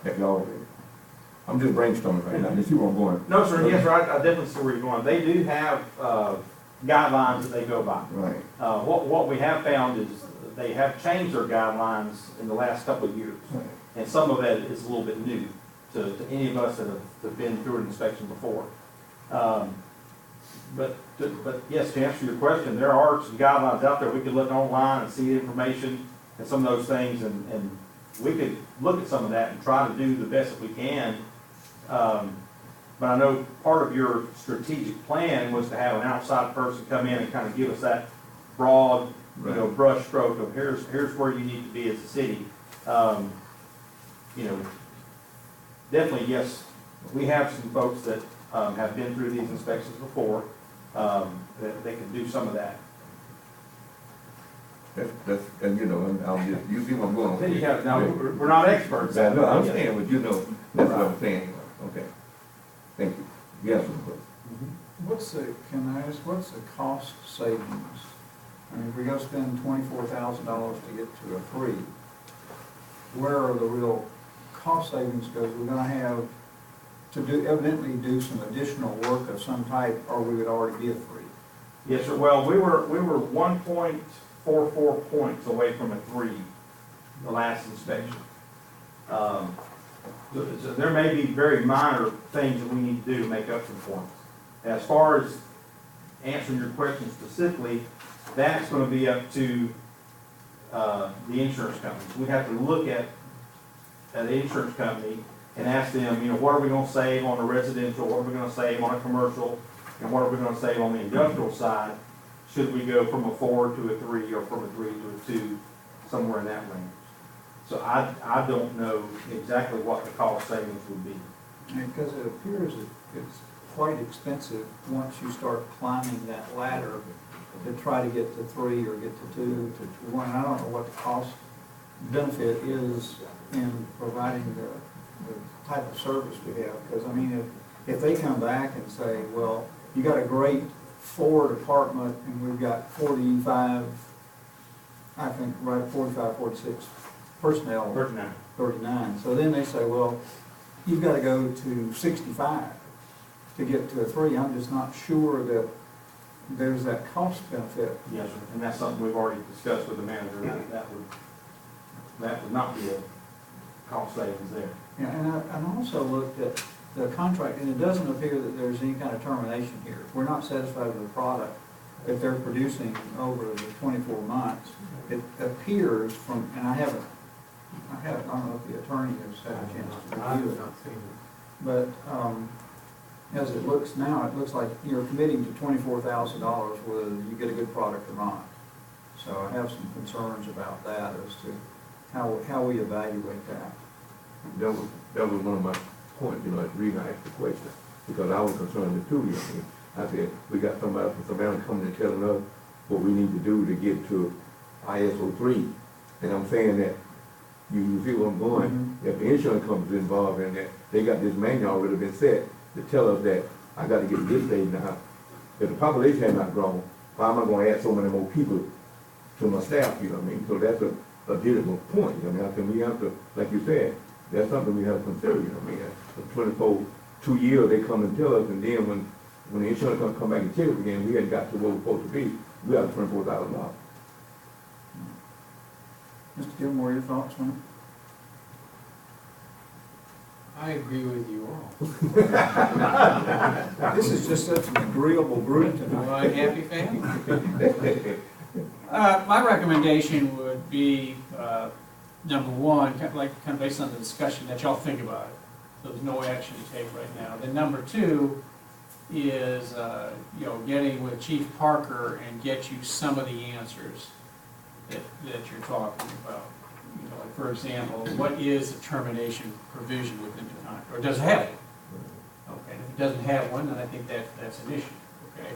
Have y'all? I'm just brainstorming right now. You see where I'm going? No, sir. Yes, sir. I definitely see where you're going. They do have guidelines that they go by. Right. What we have found is they have changed their guidelines in the last couple of years. Right. And some of that is a little bit new to any of us that have been through an inspection before. But yes, to answer your question, there are some guidelines out there. We could look online and see the information and some of those things, and we could look at some of that and try to do the best that we can. But I know part of your strategic plan was to have an outside person come in and kind of give us that broad, brush stroke of here's where you need to be as a city. Definitely, yes, we have some folks that have been through these inspections before, that they can do some of that. And I'll just, you see what I'm going with. Now, we're not experts. No, I understand, but that's what I'm saying. Okay. Thank you. Yes, Can I ask, what's the cost savings? I mean, if we go spend $24,000 to get to a 3, where are the real cost savings? Because we're gonna have to evidently do some additional work of some type, or we would already be a 3. Yes, sir. Well, we were 1.44 points away from a 3 the last inspection. So there may be very minor things that we need to do to make up some points. As far as answering your question specifically, that's going to be up to the insurance companies. We have to look at the insurance company and ask them, what are we going to save on the residential, what are we going to save on a commercial, and what are we going to save on the industrial side? Should we go from a 4 to a 3, or from a 3 to a 2, somewhere in that range? So I don't know exactly what the cost savings would be. Because it appears that it's quite expensive once you start climbing that ladder to try to get to 3 or get to 2 to 1. I don't know what the cost benefit is in providing the type of service we have. Because I mean, if they come back and say, well, you got a great Ford department and we've got 45, I think, right, 45, 46 personnel. 39. So then they say, well, you've got to go to 65 to get to a 3. I'm just not sure that there's that cost benefit. Yes, sir. And that's something we've already discussed with the manager, that would not be a cost savings there. Yeah, and I also looked at the contract, and it doesn't appear that there's any kind of termination here. If we're not satisfied with the product that they're producing over the 24 months, it appears from, and I don't know if the attorney has had a chance to review it. But as it looks now, it looks like you're committing to $24,000 whether you get a good product or not. So I have some concerns about that as to how we evaluate that. That was one of my points, the reason I asked the question, because I was concerned with too, I said, we got somebody coming and telling us what we need to do to get to ISO 3. And I'm saying that, you see where I'm going, if the insurance company's involved in that, they got this manual already been set to tell us that I got to get to this stage now. If the population has not grown, why am I going to add so many more people to my staff, you know what I mean? So that's a legitimate point, you know what I mean? We have to, like you said, that's something we have to consider, you know what I mean? For 2 years, they come and tell us, and then when the insurance company come back and check us again, we hadn't got to where we're supposed to be, we have $24,000. Mr. Gilmore, your thoughts on it? I agree with you all. This is just such an agreeable group tonight. Well, I'm happy family. My recommendation would be, number one, kind of based on the discussion, that y'all think about it. So there's no action to take right now. Then number two is, getting with Chief Parker and get you some of the answers that you're talking about. Like for example, what is the termination provision within the contract, or does it have it? Okay, and if it doesn't have one, then I think that's an issue, okay?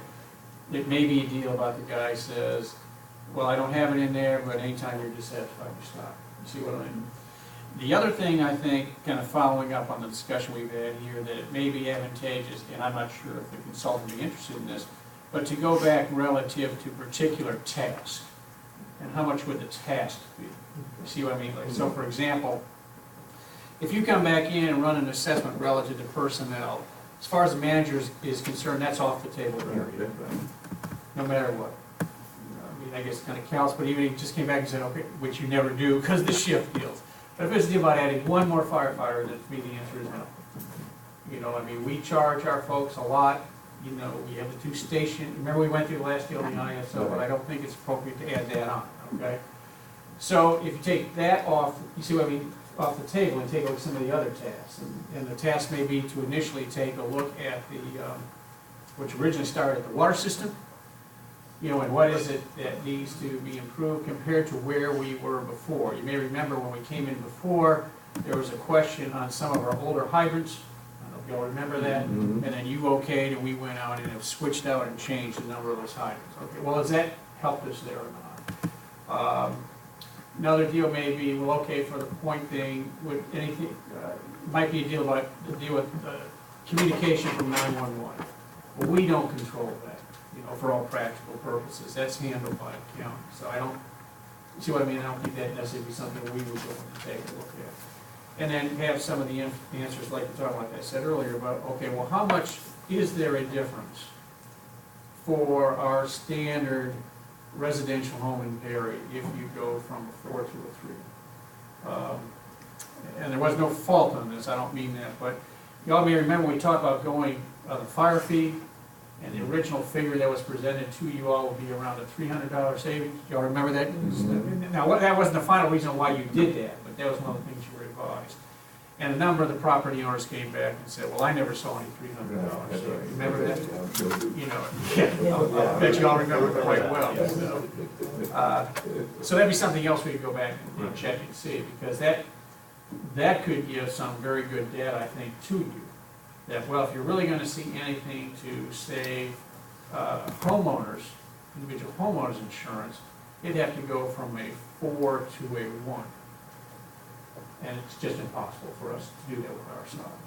It may be a deal about the guy says, well, I don't have it in there, but anytime you're dissatisfied, you stop. You see what I mean? The other thing I think, kind of following up on the discussion we've had here, that it may be advantageous, and I'm not sure if the consultant would be interested in this, but to go back relative to particular tasks. And how much would the task be? You see what I mean? Like, so for example, if you come back in and run an assessment relative to personnel, as far as the manager is concerned, that's off the table, period. No matter what. I mean, I guess it kind of counts, but even if you just came back and said, okay, which you never do because the shift deals. But if it's a deal about adding one more firefighter, then to me the answer is no. I mean, we charge our folks a lot. We have the 2 stations. Remember we went through the last deal in the ISO, but I don't think it's appropriate to add that on, okay? So if you take that off, you see what I mean, off the table and take a look at some of the other tasks. And the task may be to initially take a look at the, which originally started at the water system, and what is it that needs to be improved compared to where we were before. You may remember when we came in before, there was a question on some of our older hydrants. Y'all remember that? And then you okayed and we went out and have switched out and changed the number of those hydrants. Okay, well, has that helped us there or not? Another deal may be, well, okay, for the point thing, would anything, might be a deal with communication from 911. Well, we don't control that, for all practical purposes. That's handled by the county. So I don't, see what I mean? I don't think that necessarily be something we would go and take a look at. And then have some of the answers like you're talking, like I said earlier, about, okay, well, how much is there a difference for our standard residential home in Perry if you go from a 4 to a 3? And there was no fault on this, I don't mean that, but y'all may remember we talked about going the fire fee, and the original figure that was presented to you all would be around a $300 savings. Y'all remember that? Now, that wasn't the final reason why you did that, but that was one of the things you revised. And a number of the property owners came back and said, well, I never saw any $300. So, remember that? I bet you all remember it quite well. So that'd be something else we could go back and check and see, because that could give some very good data, I think, to you. That, well, if you're really going to see anything to save homeowners, individual homeowners insurance, it'd have to go from a 4 to a 1. And it's just impossible for us to do that with our size.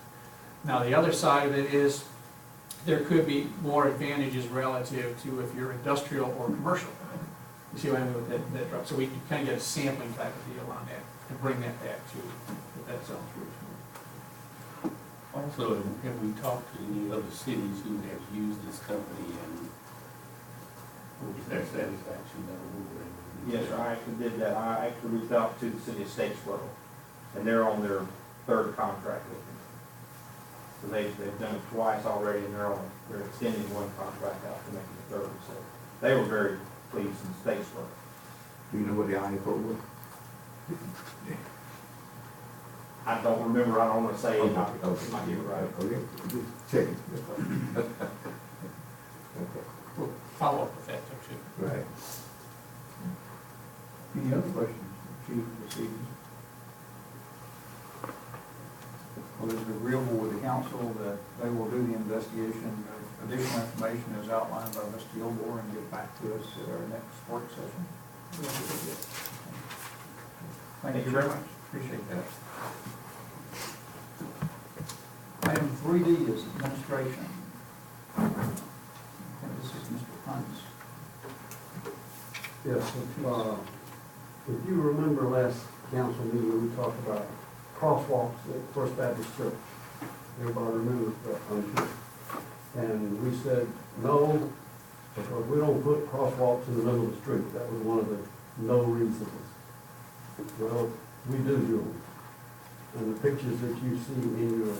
Now, the other side of it is, there could be more advantages relative to if you're industrial or commercial. You see what I mean with that drop? So we kind of get a sampling type of deal on that and bring that back to, if that sounds good. Also, have we talked to any other cities who have used this company and what was their satisfaction level? Yes, sir, I actually did that. I actually reached out to the city of Statesboro, and they're on their third contract with me. So they've done it twice already, and they're extending one contract out to make it the third. So they were very pleased in Statesboro. Do you know what the IFO was? I don't remember, I don't want to say, Okay, not okay. get it right. Okay, just checking. Okay, We'll follow up with that, too. right. Any other questions, Chief, this evening? Well, is it agreeable with the council that they will do the investigation, additional information as outlined by Mr. Gilmore, and get back to us at our next work session? Thank you very much, appreciate that. Item 3D is administration. And this is Mr. Hunt's. Yes, if you remember last council meeting, we talked about crosswalks at First Baptist Church. Everybody remembers that, I'm sure. And we said, no, because we don't put crosswalks in the middle of the street. That was one of the no reasons. Well, we do them. And the pictures that you see in your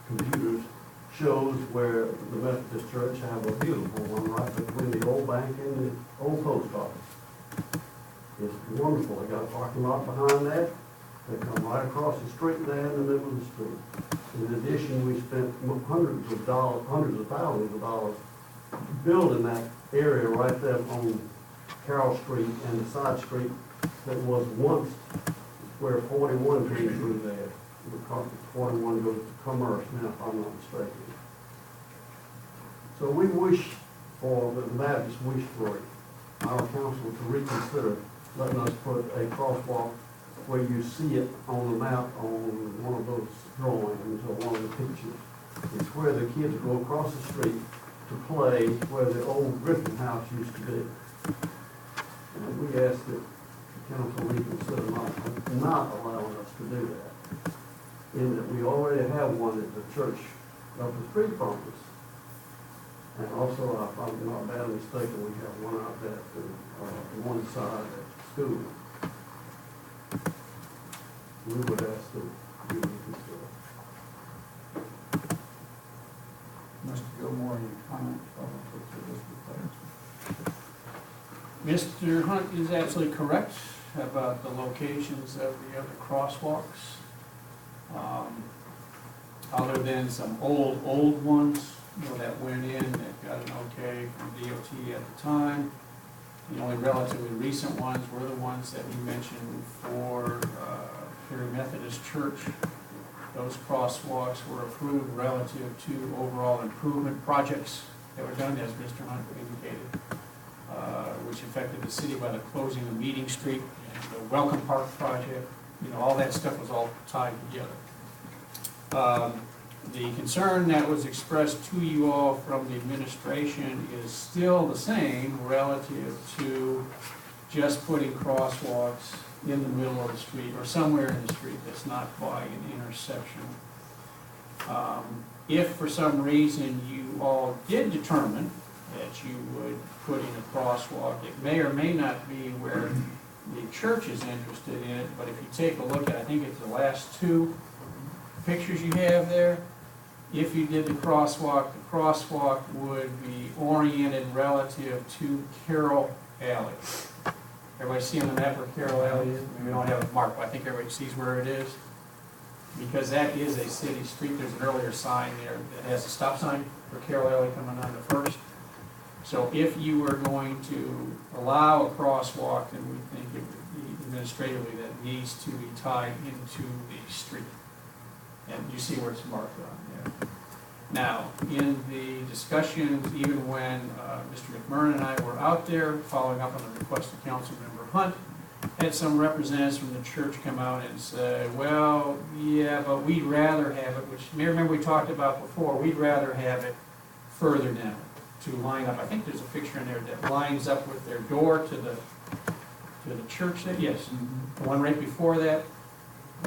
computers shows where the Methodist Church have a beautiful one right between the old bank and the old post office. It's wonderful. They got a parking lot behind that. They come right across the street there in the middle of the street. In addition, we spent hundreds of thousands of dollars building that area right there on Carroll Street and the side street that was once where 41 came through there. Because 41 goes to Commerce now, if I'm not mistaken. So we wish for, the Baptists wish for our council to reconsider letting us put a crosswalk where you see it on the map on one of those drawings or one of the pictures. It's where the kids go across the street to play where the old Griffin house used to be. And we ask that the council reconsider not allowing us to do that. In that we already have one at the church up the street from us. And also, if I'm not badly mistaken, we have one out there at one side at school. We would ask that you reconsider. Mr. Gilmore, any comments on this? Mr. Hunt is absolutely correct about the locations of the other crosswalks. Other than some old ones, that went in, that got an okay from DOT at the time. The only relatively recent ones were the ones that we mentioned for Perry Methodist Church. Those crosswalks were approved relative to overall improvement projects that were done, as Mr. Hunt indicated, which affected the city by the closing of Meeting Street and the Welcome Park project. All that stuff was all tied together. The concern that was expressed to you all from the administration is still the same relative to just putting crosswalks in the middle of the street or somewhere in the street that's not by an intersection. If for some reason you all did determine that you would put in a crosswalk, it may or may not be where the church is interested in it, but if you take a look at, I think it's the last two pictures you have there, if you did the crosswalk would be oriented relative to Carroll Alley. Everybody see on the map where Carroll Alley is? We don't have it marked, but I think everybody sees where it is. Because that is a city street, there's an earlier sign there that has a stop sign for Carroll Alley coming on to First. So if you were going to allow a crosswalk, then we think it would be administratively that needs to be tied into the street. And you see where it's marked on there. Now, in the discussions, even when Mr. McMurran and I were out there following up on the request of Councilmember Hunt, had some representatives from the church come out and say, well, yeah, but we'd rather have it, which, you remember we talked about before, we'd rather have it further down to line up. I think there's a picture in there that lines up with their door to the church there, yes. The one right before that,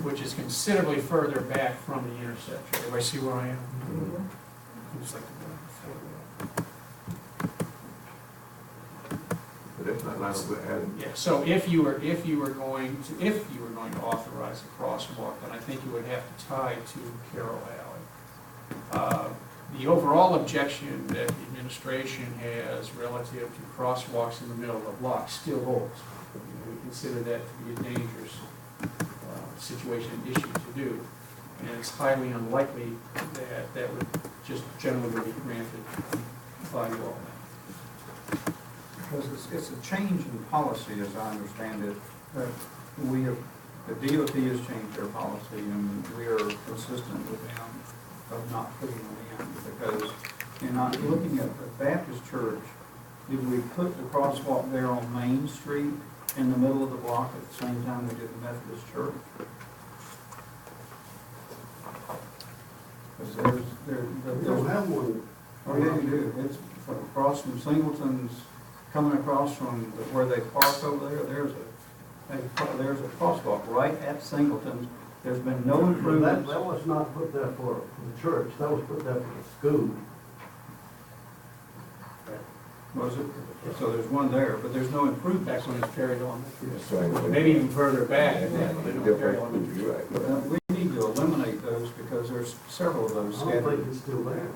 which is considerably further back from the intersection. Everybody see where I am? Looks like the one before that. But that's not like we're adding. Yeah, so if you were going to authorize a crosswalk, then I think you would have to tie to Carroll Alley. The overall objection that the administration has relative to crosswalks in the middle of blocks still holds. You know, we consider that to be a dangerous situation and issue to do, and it's highly unlikely that that would just generally be granted by law. Because it's a change in policy, as I understand it, that we have, the DOT has changed their policy, and we are consistent with them of not putting them in, because in not looking at the Baptist church, did we put the crosswalk there on Main Street in the middle of the block at the same time we did the Methodist church? Because We don't have one. Oh, yeah, you do. It's across from Singleton's, coming across from where they park over there, there's a crosswalk right at Singleton's. There's been no improvements. That was not put there for the church, that was put there for the school. Was it? So there's one there, but there's no improvement. That's when it's carried on. That's right. Maybe even further back than that, when they don't carry on. You're right. We need to eliminate those because there's several of those I don't scattered. think it's still there.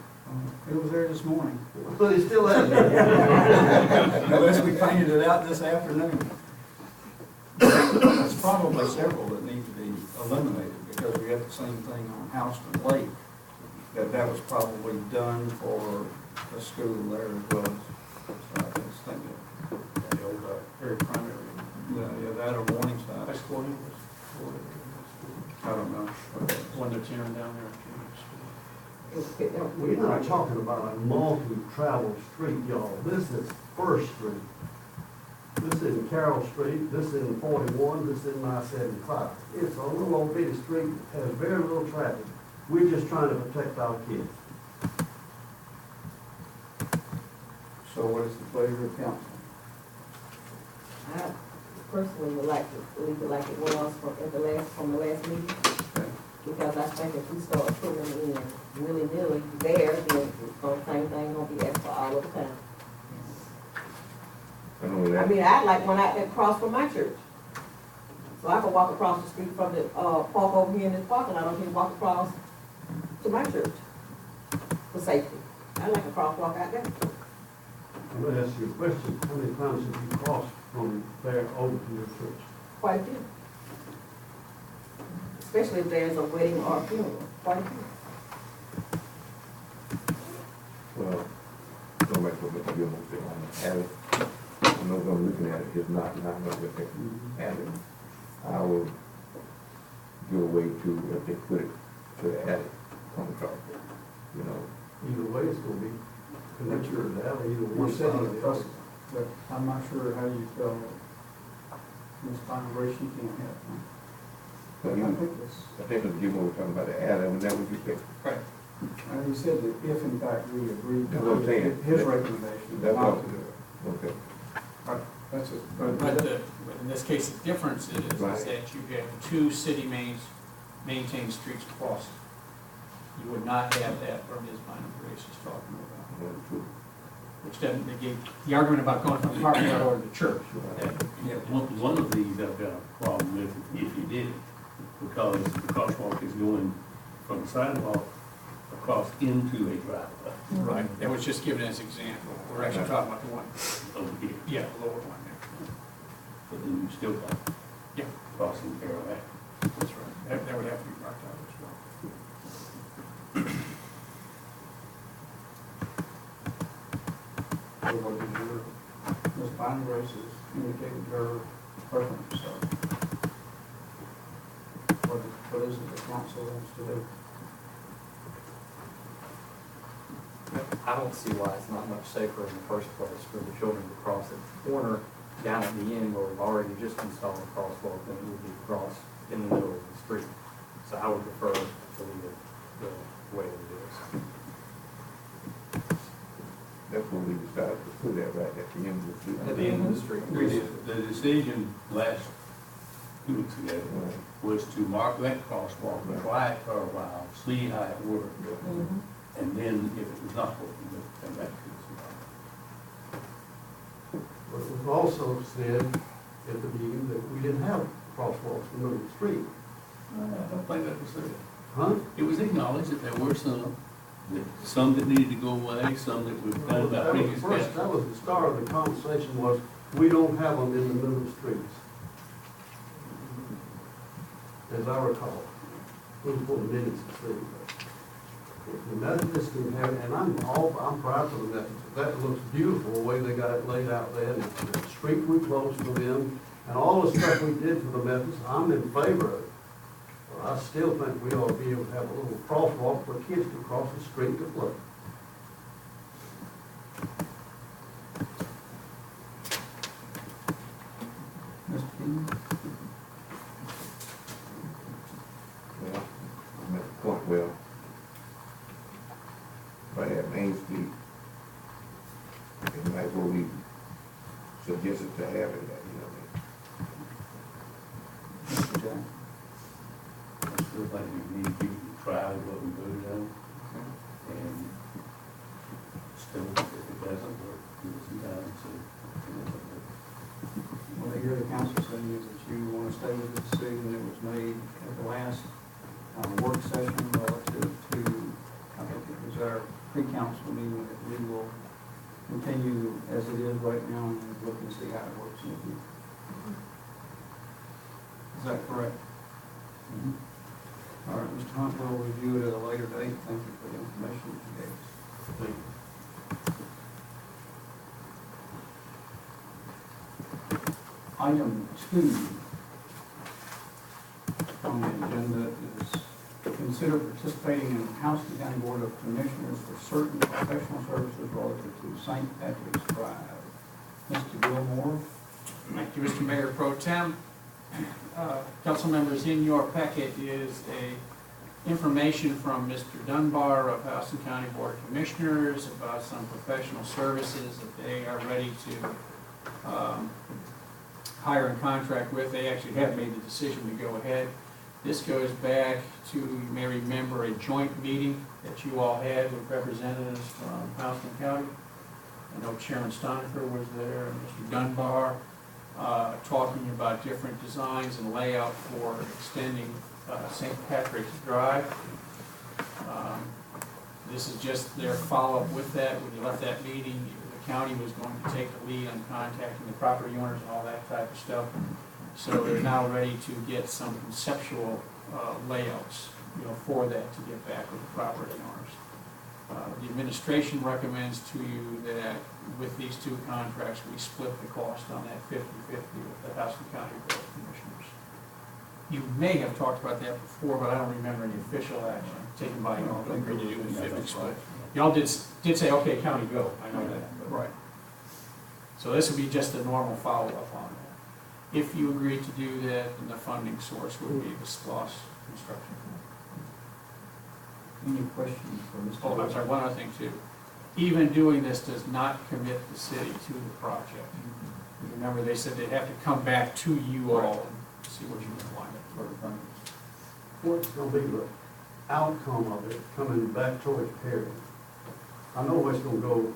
It was there this morning. But it's still there. Unless we painted it out this afternoon. There's probably several that need to be eliminated because we have the same thing on Houston Lake. That was probably done for a school there as well as, I was thinking, The old, very primary. yeah, that or Morningside. High school, I don't know. when they're tearing down there. We're not talking about a multi-travel street, y'all. This is First Street. This isn't Carroll Street, this isn't 41, this isn't I-75. It's a little old bitty street, has very little traffic. We're just trying to protect our kids. So what is the pleasure of council? I personally would like to leave it like it was from the last meeting. Because I think if we start putting them in willy-nilly there, then it's gonna, same thing gonna be extra all of the time. I know I that. mean, I'd like one out there across from my church. So I can walk across the street from the, park over here in this parking lot, I don't need to walk across to my church for safety. I'd like a crosswalk out there. I'm gonna ask you a question. How many times have you crossed from there over to your church? Quite a few. Especially if there's a wedding or a funeral, quite a few. Well, go back to what Mr. Gilmore said on the alley. I know I'm looking at it, it's not much of an alley. I will give away to, if they put it to the alley, come across, you know. Either way, it's gonna be connected to the alley, either We're one side setting or a the other. precedent, but I'm not sure how you feel. Ms. Congregation, you can't have one. But I you, think it's, I think Mr. Gilmore was talking about the alley, was that what you said? right. He said that if in fact we agreed That's what I'm saying. to his recommendation, That's not what- to do it. Okay. That's it. But in this case, the difference is Right. that you have two city maintained streets crossing. You would not have that where Ms. Bynum Grace is talking about. Which doesn't negate the argument about going from the parking lot over to the church. One of these I've got a problem with if you did it, because the crosswalk is going from the sidewalk across into a driveway Right. That was just given as an example. We're actually talking about the one, over here. yeah, the lower one there. But then you still got Yeah, crossing Carroll Ave. that's right. That would have to be marked out as well. So what did your, Ms. Bynum Grace has indicated her preference, so. What is it the council wants to do? I don't see why it's not much safer in the first place for the children to cross at the corner down at the end where we've already just installed a crosswalk, then it would be across in the middle of the street. So I would prefer to leave it the way it is. That's what we decided to put that right at the end of the street. At the end of the street. We did. The decision last 2 weeks ago was to mark that crosswalk, try it for a while, see how it worked. And then if it was not working, we'd come back to it. But it was also said at the meeting that we didn't have crosswalks in the middle of the street. I don't think that was there. Huh? It was acknowledged that there were some that needed to go away, some that we've done about That was previous. first, that was the start of the conversation was, we don't have them in the middle of the streets. As I recall, it was for the minutes to see. If the Methodists can have, and I'm proud of the Methodists, that looks beautiful, the way they got it laid out there, and the street we closed for them, and all the stuff we did for the Methodists, I'm in favor of it. But I still think we ought to be able to have a little crosswalk where kids can cross the street to play. Mr. King? Well, I'm at the point where, right at Main Street, it's like where we suggested to have it at, you know what Mr. Jack? I still think we need people to try what we voted on. And still, if it doesn't work, give it some time, so. What I hear the council saying is that you want to stay with the decision that was made at the last work session relative to, I think it was our pre-council meeting, that we will continue as it is right now and look and see how it works in the future. Is that correct? All right, Mr. Hunt, we'll review it at a later date. Thank you for the information that you gave us. Thank you. Item 2 on the agenda is to consider participating in the Houston County Board of Commissioners for certain professional services relative to St. Patrick's Drive. Mr. Gilmore? Thank you, Mr. Mayor Pro Tem. Council members, in your packet is information from Mr. Dunbar of Houston County Board of Commissioners about some professional services that they are ready to hire and contract with. They actually have made the decision to go ahead. This goes back to, you may remember, a joint meeting that you all had with representatives from Houston County. I know Chairman Stonifer was there, and Mr. Dunbar, talking about different designs and layout for extending St. Patrick's Drive. This is just their follow-up with that. When you left that meeting, the county was going to take the lead on contacting the property owners and all that type of stuff. So they're now ready to get some conceptual layouts, for that to get back with the property owners. The administration recommends to you that with these two contracts, we split the cost on that 50-50 with the Houston County Board of Commissioners. You may have talked about that before, but I don't remember any official action taken by you all to agree to do the 50 split. Y'all did say, okay, county, go. I know that, but right. So this would be just a normal follow-up on that. If you agree to do that, then the funding source would be the SPLOST construction. Any questions for Mr. Oh, I'm sorry, one other thing too. Even doing this does not commit the city to the project. Remember, they said they'd have to come back to you all and see what you want. What's gonna be the outcome of it coming back towards Perry? I know it's gonna go,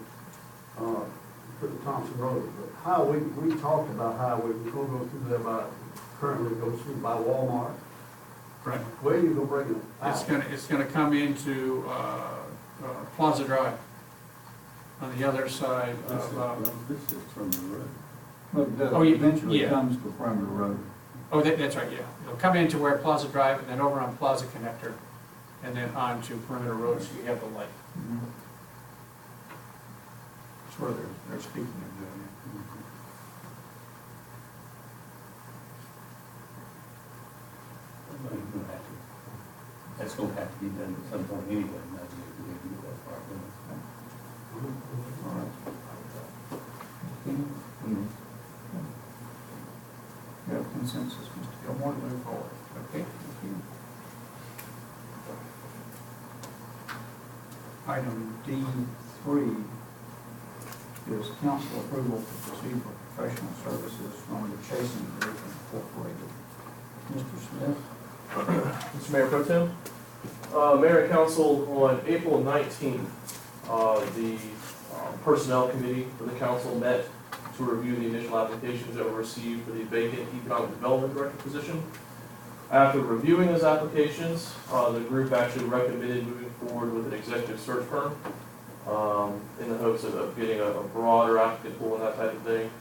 to the Thompson Road, but how we talked about how we're gonna go through there currently goes through by Walmart. Right. Where are you gonna bring it out? It's gonna come into, Plaza Drive on the other side of, This is from the road. But Oh, you- eventually yeah. comes to Perimeter Road. that's right, yeah. It'll come into where Plaza Drive and then over on Plaza Connector and then on to Perimeter Road, so you have the light. That's where they're speaking of doing it. That's gonna have to be done at some point anyway, not just if we do that part. All right. consensus, Mr. Gilmore, to move forward. Okay, thank you. Item D3 is council approval to proceed for professional services from the Chasing Group Incorporated. Mr. Smith? Mr. Mayor Pro Tem, Mayor and Council, on April 19th, the Personnel Committee for the council met to review the initial applications that were received for the vacant Economic Development Director position. After reviewing those applications, the group actually recommended moving forward with an executive search firm in the hopes of getting a broader applicant pool and that type of thing.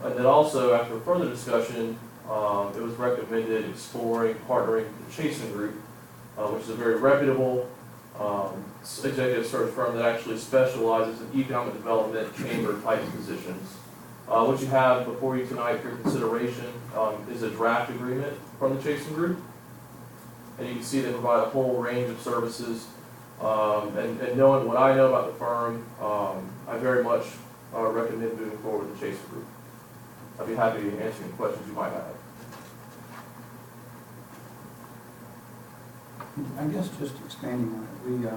And then also, after further discussion, it was recommended exploring partnering with the Chasing Group, which is a very reputable executive search firm that actually specializes in economic development chamber type positions. What you have before you tonight for consideration is a draft agreement from the Chasing Group. And you can see they provide a whole range of services. And knowing what I know about the firm, I very much recommend moving forward with the Chasing Group. I'd be happy to answer any questions you might have. I guess just expanding on it,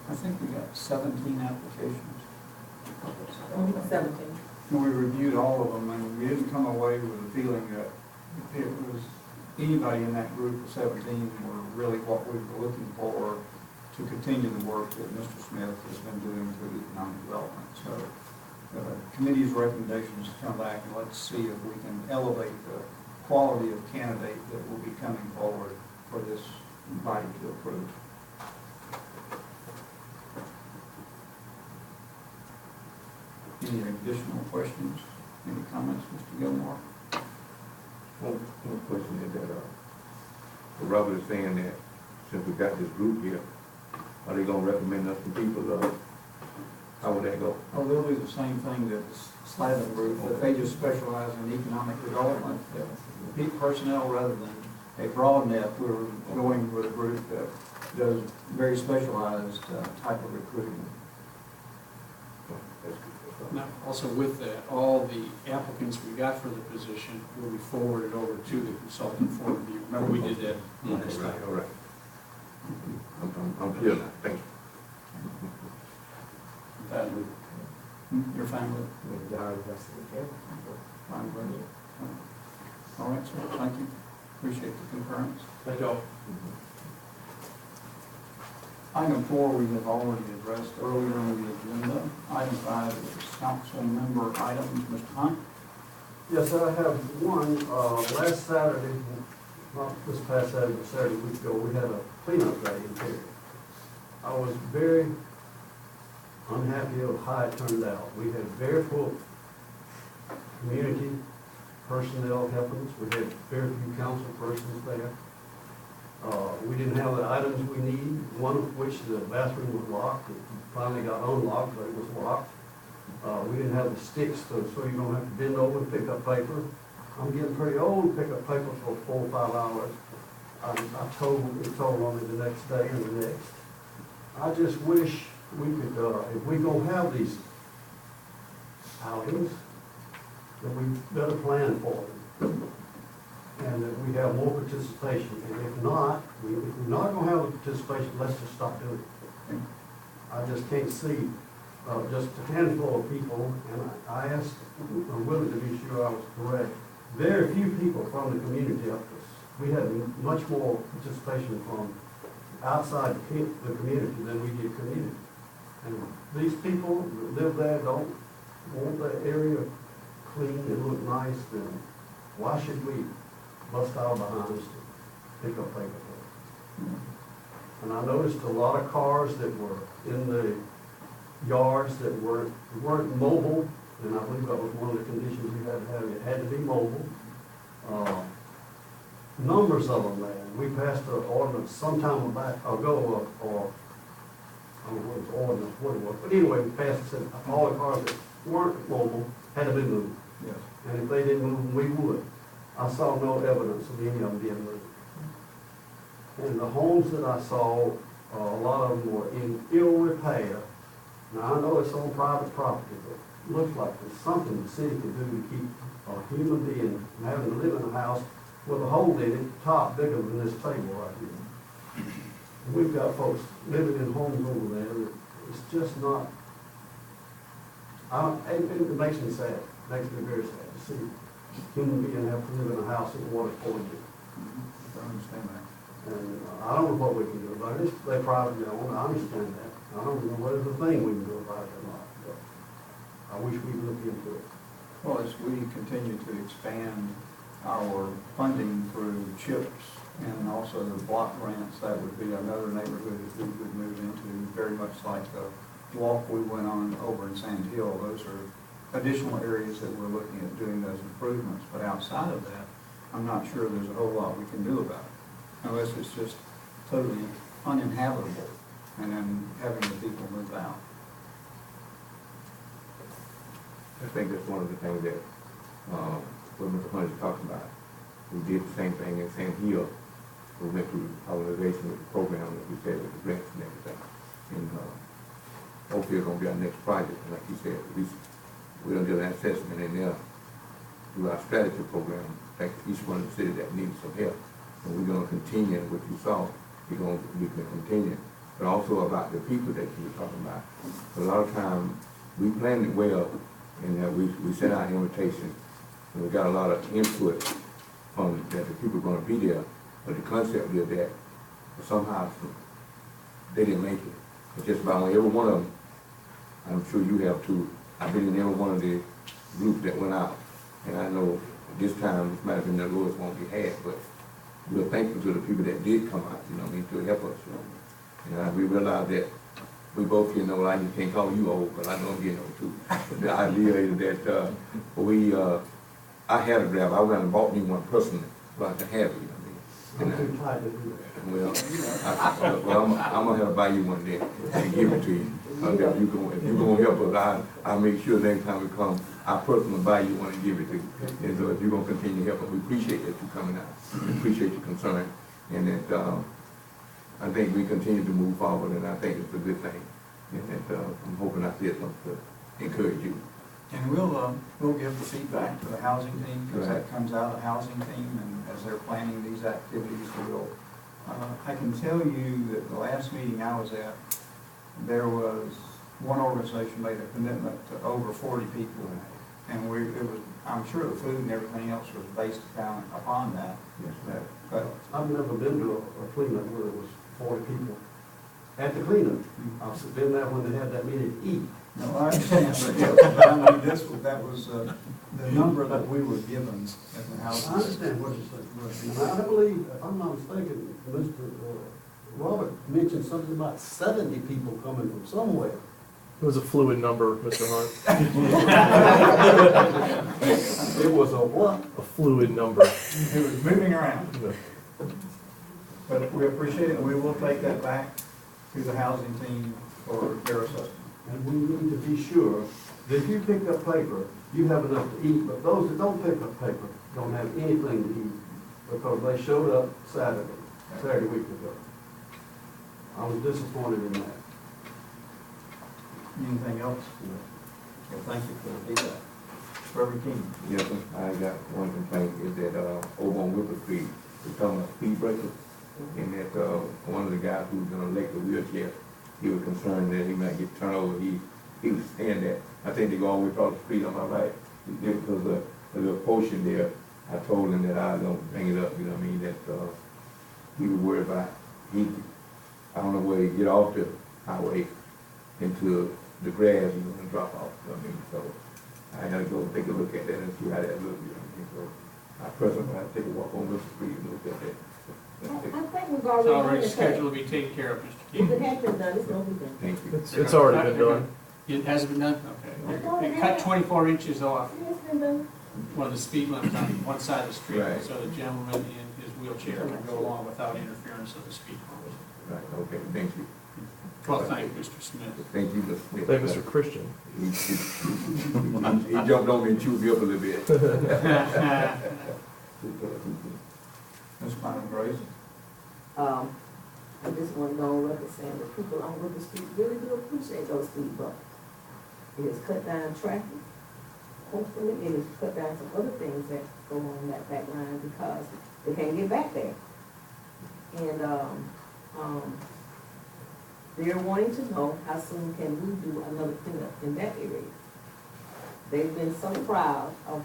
I think we got 17 applications. 17. And we reviewed all of them, and we didn't come away with a feeling that it was anybody in that group of 17 were really what we were looking for to continue the work that Mr. Smith has been doing through economic development. So the committee's recommendations come back, and let's see if we can elevate the quality of candidate that will be coming forward for this body to approve. Any additional questions? Any comments, Mr. Gilmore? One question is that, Robert is saying that since we got this group here, are they gonna recommend us some people, how would that go? Oh, they'll do the same thing that the Slavin Group, but they just specialize in economic development, personnel rather than a broad net. We're going with a group that does very specialized type of recruiting. Now, also with that, all the applicants we got for the position will be forwarded over to the consultant for review. Remember, we did that last time. All right. I'm clear now, thank you. You're fine with it? Fine with it? All right, sir, thank you. Appreciate the concurrence. Thank y'all. Item 4, we have already addressed earlier on the agenda. Item 5 is council member items. Mr. Hunt? Yes, I have one. Last Saturday, not this past Saturday, but Saturday week ago, we had a cleanup day in here. I was very unhappy of how it turned out. We had very full community personnel helping us. We had very few council persons there. We didn't have the items we need, one of which the bathroom was locked. It finally got unlocked, but it was locked. We didn't have the sticks so you don't have to bend over and pick up paper. I'm getting pretty old to pick up paper for 4 or 5 hours. I told on me the next day and the next. I just wish we could, if we gonna have these outings, that we better plan for them. And that we have more participation. And if not, if we're not gonna have the participation, let's just stop doing it. I just can't see just a handful of people, and I asked, I'm willing to be sure I was correct. Very few people from the community up this. We had much more participation from outside the community than we did community. And these people that live there don't want the area clean and look nice, then why should we bust our behinds to pick up paper for it? And I noticed a lot of cars that were in the yards that weren't mobile, and I believe that was one of the conditions you had to have. It had to be mobile. Numbers of them, man. We passed an ordinance some time back ago, or I don't know what it was, ordinance, what it was. But anyway, we passed it, said all the cars that weren't mobile had to be moved. Yes. And if they didn't move them, we would. I saw no evidence of any of them being moved. And the homes that I saw, a lot of them were in ill repair. Now, I know it's on private property, but looks like there's something the city can do to keep a human being from having to live in a house with a hole in it, top bigger than this table right here. And we've got folks living in homes over there, that it's just not, it makes me sad, it makes me very sad to see human being have to live in a house in water pouring it. I understand that. And I don't know what we can do about it. They privately owned, I understand that. I don't know whether there's a thing we can do about it or not, but I wish we'd look into it. Well, as we continue to expand our funding through CHIPS and also the block grants, that would be another neighborhood that we would move into, very much like the walk we went on over in Sand Hill. Those are additional areas that we're looking at doing those improvements. But outside of that, I'm not sure there's a whole lot we can do about it, unless it's just totally uninhabitable and then having the people move out. I think that's one of the things that, what Mr. Hunt is talking about. We did the same thing in Sand Hill. We went through the organization with the program that we said with the grants and everything. And, hopefully it's gonna be our next project. And like you said, at least we done did an assessment in there through our strategy program. Like each one of the cities that needs some help. And we're gonna continue what you saw. We can continue. But also about the people that you were talking about. A lot of times, we planned it well, and that we sent out invitations, and we got a lot of input from that the people are gonna be there. But the concept is that somehow they didn't make it. It's just about every one of them. I'm sure you have too. I've been in every one of the groups that went out, and I know this time this might have been the lowest one we had, but we're thankful to the people that did come out, you know what I mean, to help us, you know. And we realized that we both, you know, I just can't call you old, but I know I'm getting old too. But the idea is that I had a grab. I went and bought me one personally, so I can have it, you know what I mean. I'm too tired to do that. Well, I'm gonna have to buy you one day and give it to you. If you're gonna help us, I'll make sure next time we come, I personally buy you one and give it to you. And so if you're gonna continue helping, we appreciate that you coming out. We appreciate your concern, and that I think we continue to move forward, and I think it's a good thing. And that I'm hoping I said something to encourage you. And we'll give the feedback to the housing team, because that comes out of the housing team, and as they're planning these activities, I can tell you that the last meeting I was at, there was one organization made a commitment to over 40 people, and I'm sure the food and everything else was based upon that. Yes, But I've never been to a cleanup where it was 40 people at the cleanup. I've been there when they had that meeting to eat. No, I understand, but I mean, that was the number that we were given at the house. I understand what you're saying. And I believe, if I'm not mistaken, Mr. Robert mentioned something about 70 people coming from somewhere. It was a fluid number, Mr. Hunt. It was a what? A fluid number. It was moving around. But we appreciate it, and we will take that back to the housing team for their assessment. And we need to be sure that if you pick up paper, you have enough to eat, but those that don't pick up paper don't have anything to eat, because they showed up Saturday week ago. I was disappointed in that. Anything else? Well, thank you for the feedback. Reverend King. Yes, sir. I got one complaint is that over on Whipper Street, we're talking about speed breakers, and that one of the guys who's gonna elect the wheelchair, he was concerned that he might get turned over. He was saying that I think they go all the way across the street on my right. Because there's a portion there. I told him that I don't bring it up, you know what I mean, that he was worried about I don't know where he get off the highway into the grass, you know, and drop off, you know what I mean? So I gotta go take a look at that and see how that looks, you know what I mean? So I personally have to take a walk on Wilson Street and look at that. I think we've It's already already done it. scheduled to be taken care of, Mr. If King. it has been done, it's gonna be done. Thank you. It's already been done. It hasn't been done? Okay. They cut 24 inches off It's been done. one of the speed limits on one side of the street, Right. so the gentleman in his wheelchair can go along without interference of the speed limit. Right, okay, thank you. Well, thank you, Mr. Smith. Thank you, Mr. Smith. Thank Mr. Christian. He jumped on me and chewed me up a little bit. Ms. Myron Grace. I just want to go on record saying that people on River Street really do appreciate those speed bumps. It has cut down traffic. Hopefully, it has cut down some other things that go on that back line because they can't get back there. And, they're wanting to know how soon can we do another cleanup in that area. They've been so proud of,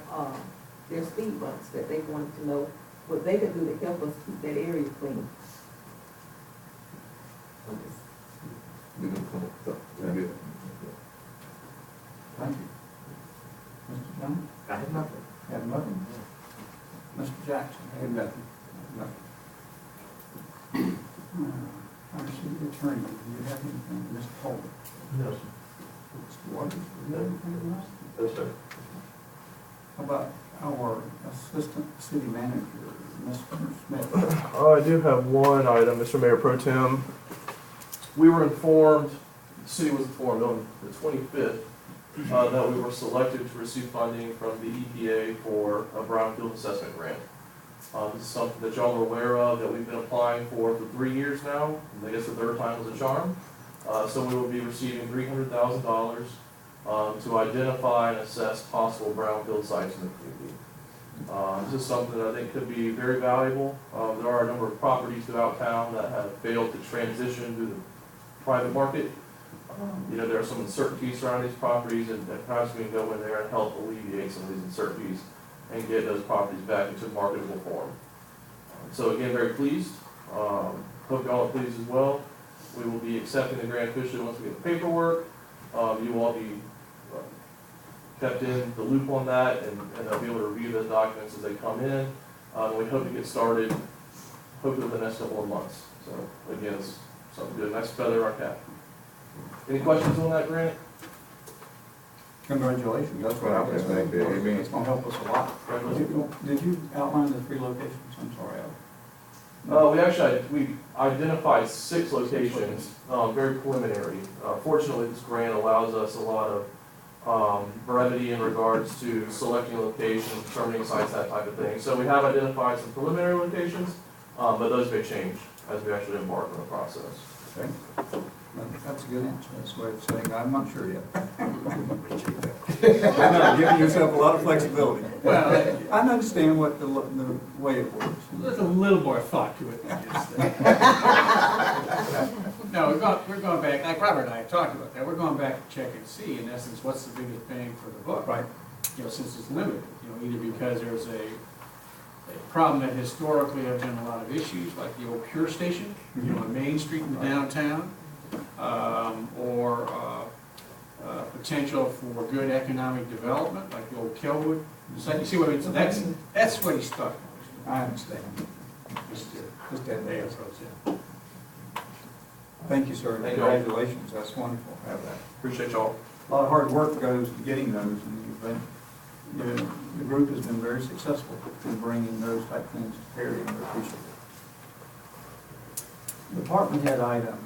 their speed bumps that they wanted to know what they could do to help us keep that area clean. We can come up with something. Thank you. Mr. Jones? I have nothing. Have nothing? Mr. Jackson? I have nothing. Our city attorney, do you have anything, Mr. Holder? Yes, Mr. Waters, do you have anything else? yes, sir. How about our assistant city manager, Mr. Smith? I do have one item, Mr. Mayor Pro Tem. We were informed, the city was informed on the 25th, that we were selected to receive funding from the EPA for a brownfield assessment grant. This is something that y'all are aware of, that we've been applying for 3 years now. I guess the third time was a charm. So we will be receiving $300,000 to identify and assess possible brownfield sites in the community. This is something that I think could be very valuable. There are a number of properties throughout town that have failed to transition to the private market. There are some uncertainties surrounding these properties, and perhaps we can go in there and help alleviate some of these uncertainties and get those properties back into marketable form. So again, very pleased. Hope y'all are pleased as well. We will be accepting the grant officially once we get the paperwork. You will all be kept in the loop on that, and they'll be able to review those documents as they come in. We hope to get started hopefully within the next couple of months. So again, it's something good, nice feather in our cap. Any questions on that grant? Congratulations, that's what I was Thank you. Amen. It's gonna help us a lot. Did you outline the 3 locations? I'm sorry, We identified 6 locations, very preliminary. Fortunately, this grant allows us a lot of brevity in regards to selecting locations, determining sites, that type of thing. So we have identified some preliminary locations, but those may change as we actually embark on the process. Okay. That's a good answer. That's a way of saying, I'm not sure yet. I know, giving yourself a lot of flexibility. Well, I understand what the way it works. there's a little more thought to it than just that. No, we're going back, like Robert and I talked about that, we're going back to check and see, in essence, what's the biggest bang for the buck? Right. Since it's limited, either because there's a problem that historically have been a lot of issues, like the old Pure Station, on Main Street in downtown, or potential for good economic development, like the old Kelwood. So you see what I mean? So that's what he's stuck on. I understand. Just that day approach it. Thank you, sir. Thank you. Congratulations. That's wonderful to have that. Appreciate y'all. A lot of hard work goes to getting those, and the group has been very successful in bringing those type things to Perry, and we appreciate it. Department head items.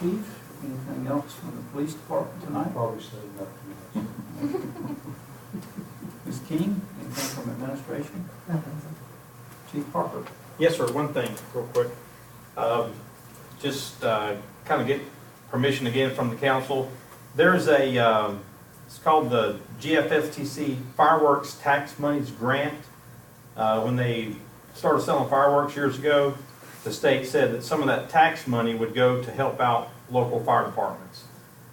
Chief, anything else from the police department tonight? Probably said nothing. Ms. King, anything from administration? Chief Parker? Yes, sir, one thing, real quick. Just kind of get permission again from the council. There's a, it's called the GFSTC Fireworks Tax Monies Grant. When they started selling fireworks years ago, the state said that some of that tax money would go to help out local fire departments.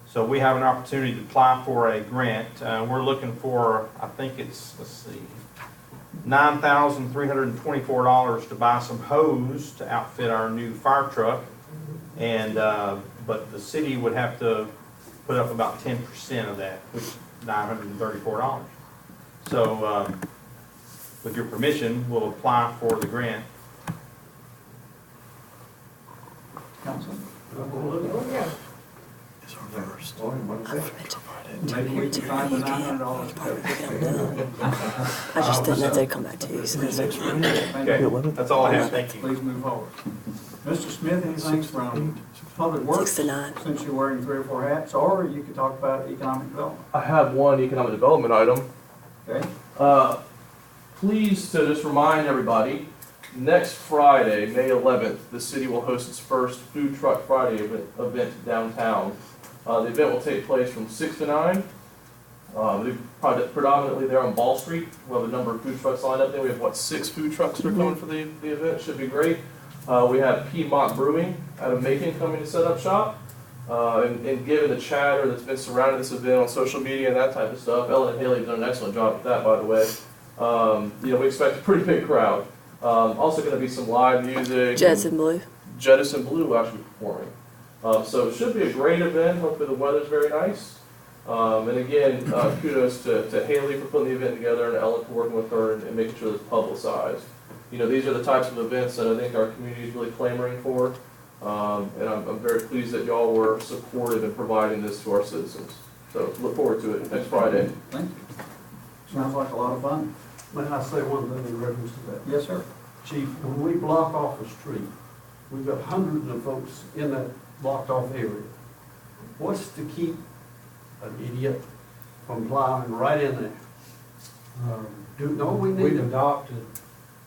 So we have an opportunity to apply for a grant. We're looking for, I think it's, let's see, $9,324 to buy some hose to outfit our new fire truck. And, but the city would have to put up about 10% of that, which is $934. So, with your permission, we'll apply for the grant. Council? Maybe we can find the $900 code. I just didn't know they'd come back to you. So Thank Okay, you. that's all I have, thank you. Please move forward. Mr. Smith, anything from Public Works? 6 to 9. Since you're wearing 3 or 4 hats, or you could talk about economic development. I have one economic development item. Okay? Please to just remind everybody, next Friday, May 11th, the city will host its first Food Truck Friday event downtown. The event will take place from 6 to 9. Predominantly there on Ball Street. We'll have a number of food trucks lined up there. We have, 6 food trucks that are coming for the event. Should be great. We have Piedmont Brewing out of Macon coming to set up shop. And given the chatter that's been surrounding this event on social media and that type of stuff, Ellen and Haley have done an excellent job with that, by the way. We expect a pretty big crowd. Also going to be some live music. Jettison Blue. Jettison Blue will actually be performing. So it should be a great event. Hopefully the weather's very nice. And again, kudos to Haley for putting the event together and Ellen for working with her and making sure that it's publicized. These are the types of events that I think our community is really clamoring for. And I'm very pleased that y'all were supportive in providing this to our citizens. So look forward to it next Friday. Thank you. Sounds like a lot of fun. May I say one thing in reference to that? Yes, sir. Chief, when we block off a street, we've got hundreds of folks in that blocked off area. What's to keep an idiot from plowing right in there? Don't we need We've to, adopted,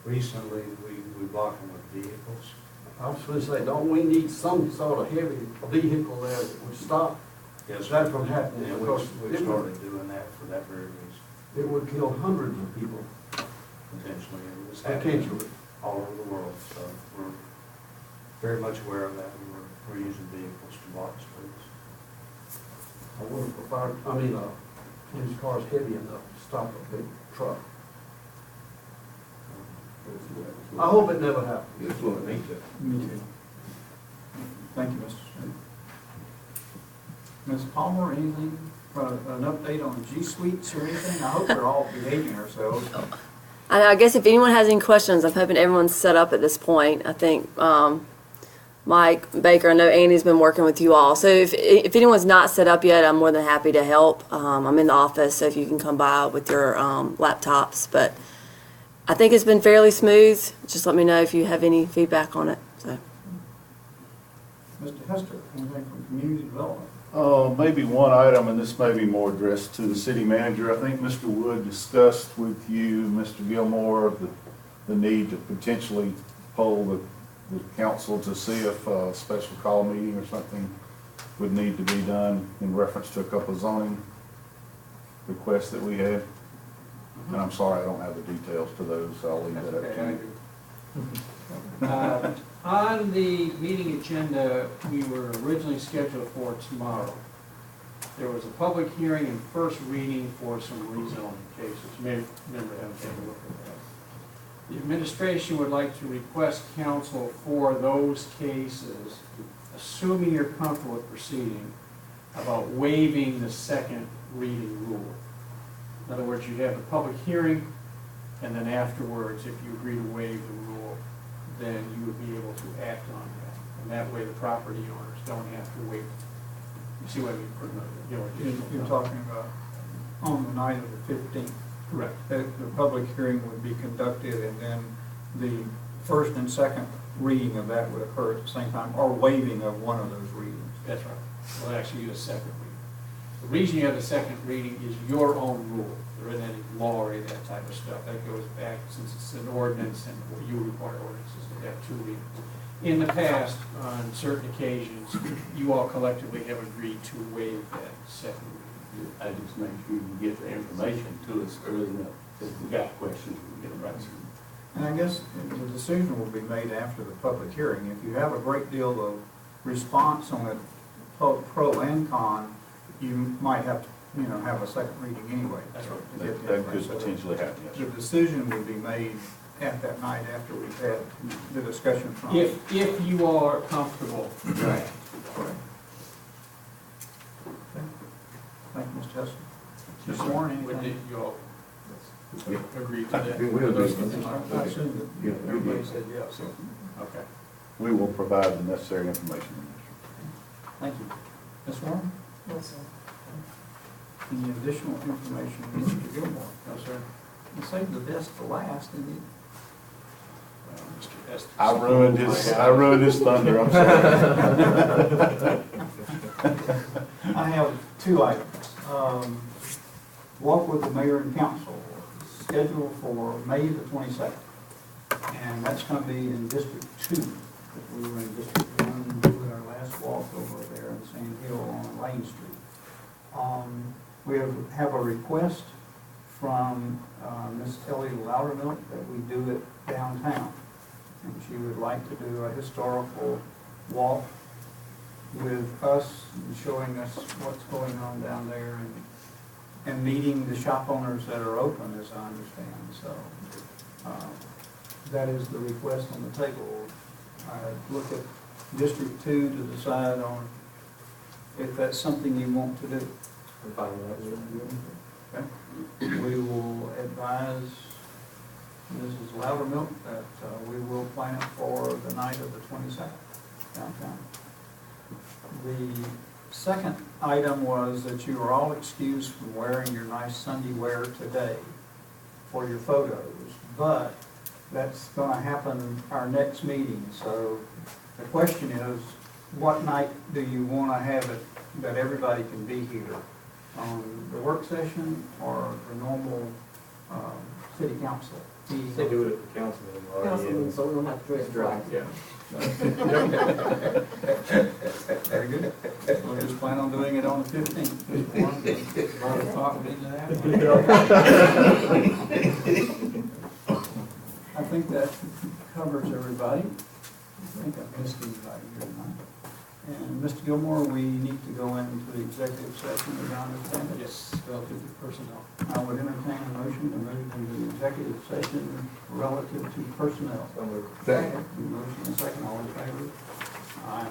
recently, we block them with vehicles. I was going to say, don't we need some sort of heavy vehicle there that would stop Yes, that from happening? and Because we started doing that for that very reason, it would kill hundreds of people, potentially. It was happening potentially. all over the world, so we're very much aware of that, and we're using vehicles to block streets. I wonder if police cars heavy enough to stop a big truck. I hope it never happens. It's what they said. Me too. Thank you, Mr. Smith. Ms. Palmer, anything, an update on G Suites or anything? I hope we're all behaving ourselves. I guess if anyone has any questions, I'm hoping everyone's set up at this point. I think Mike Baker, I know Andy's been working with you all. So if anyone's not set up yet, I'm more than happy to help. I'm in the office, so if you can come by with your laptops. But I think it's been fairly smooth. Just let me know if you have any feedback on it. So. Mr. Hester, anything from community development? Maybe one item, and this may be more addressed to the city manager. I think Mr. Wood discussed with you, Mr. Gilmore, the need to potentially poll the council to see if a special call meeting or something would need to be done in reference to a couple of zoning requests that we had. And I'm sorry, I don't have the details to those, so I'll leave that up to you. On the meeting agenda, we were originally scheduled for tomorrow. There was a public hearing and first reading for some rezoning cases. You may remember having taken a look at that. The administration would like to request counsel for those cases, assuming you're comfortable with proceeding, about waiving the second reading rule. In other words, you have a public hearing, and then afterwards, if you agree to waive the rule, then you would be able to act on that. And that way the property owners don't have to wait. You see what I mean? You're talking about on the night of the 15th. Correct. The public hearing would be conducted, and then the first and second reading of that would occur at the same time, or waiving of one of those readings. That's right. We'll actually use a second reading. The reason you have the second reading is your own rule. There isn't any law or any of that type of stuff. That goes back, since it's an ordinance, and you require ordinances to have two readings. In the past, on certain occasions, you all collectively have agreed to waive that second reading. I just make sure you get the information to us early enough. If we got questions, we can get them answered. And I guess the decision will be made after the public hearing. If you have a great deal of response on it, pro and con, you might have to, have a second reading anyway. That's right. To get the That information. could potentially happen, yes, The sir. decision would be made at that night after we've had the discussion from. If you all are comfortable. Right. Thank you, Mr. Hester. Ms. Warren, Would anything? you all agree to that? We will do. I assume that everybody said yes. Okay. We will provide the necessary information. Thank you. Ms. Warren? No, sir. Any additional information, Mr. Gilmore? No, sir. You saved the best for last, didn't you? Mr. Hester. I ruined his thunder, I'm sorry. I have two items. Walk with the mayor and council, scheduled for May the 22nd. And that's going to be in District 2. We were in District 1 with our our last walk over there in Sand Hill on Lane Street. We have a request from Miss Kelly Loudermilk that we do it downtown. And she would like to do a historical walk with us and showing us what's going on down there and meeting the shop owners that are open, as I understand. So that is the request on the table. I look at District 2 to decide on if that's something you want to do. Okay. We will advise Mrs. Loudermilk that we will plan it for the night of the 22nd downtown. The second item was that you are all excused from wearing your nice Sunday wear today for your photos, but that's going to happen our next meeting. So the question is, what night do you want to have it that everybody can be here? On the work session or the normal city council? They do it at the council meeting already. Council meeting, so we don't have to dress twice. Yeah. Very good. We'll just plan on doing it on the 15th. Lot of thought went into that. I think that covers everybody. I think I missed anybody here tonight. And Mr. Gilmore, we need to go into the executive session, as I understand it. Yes, relative to personnel. I would entertain a motion to move into the executive session relative to personnel. Second. Motion and second, all in favor? Aye.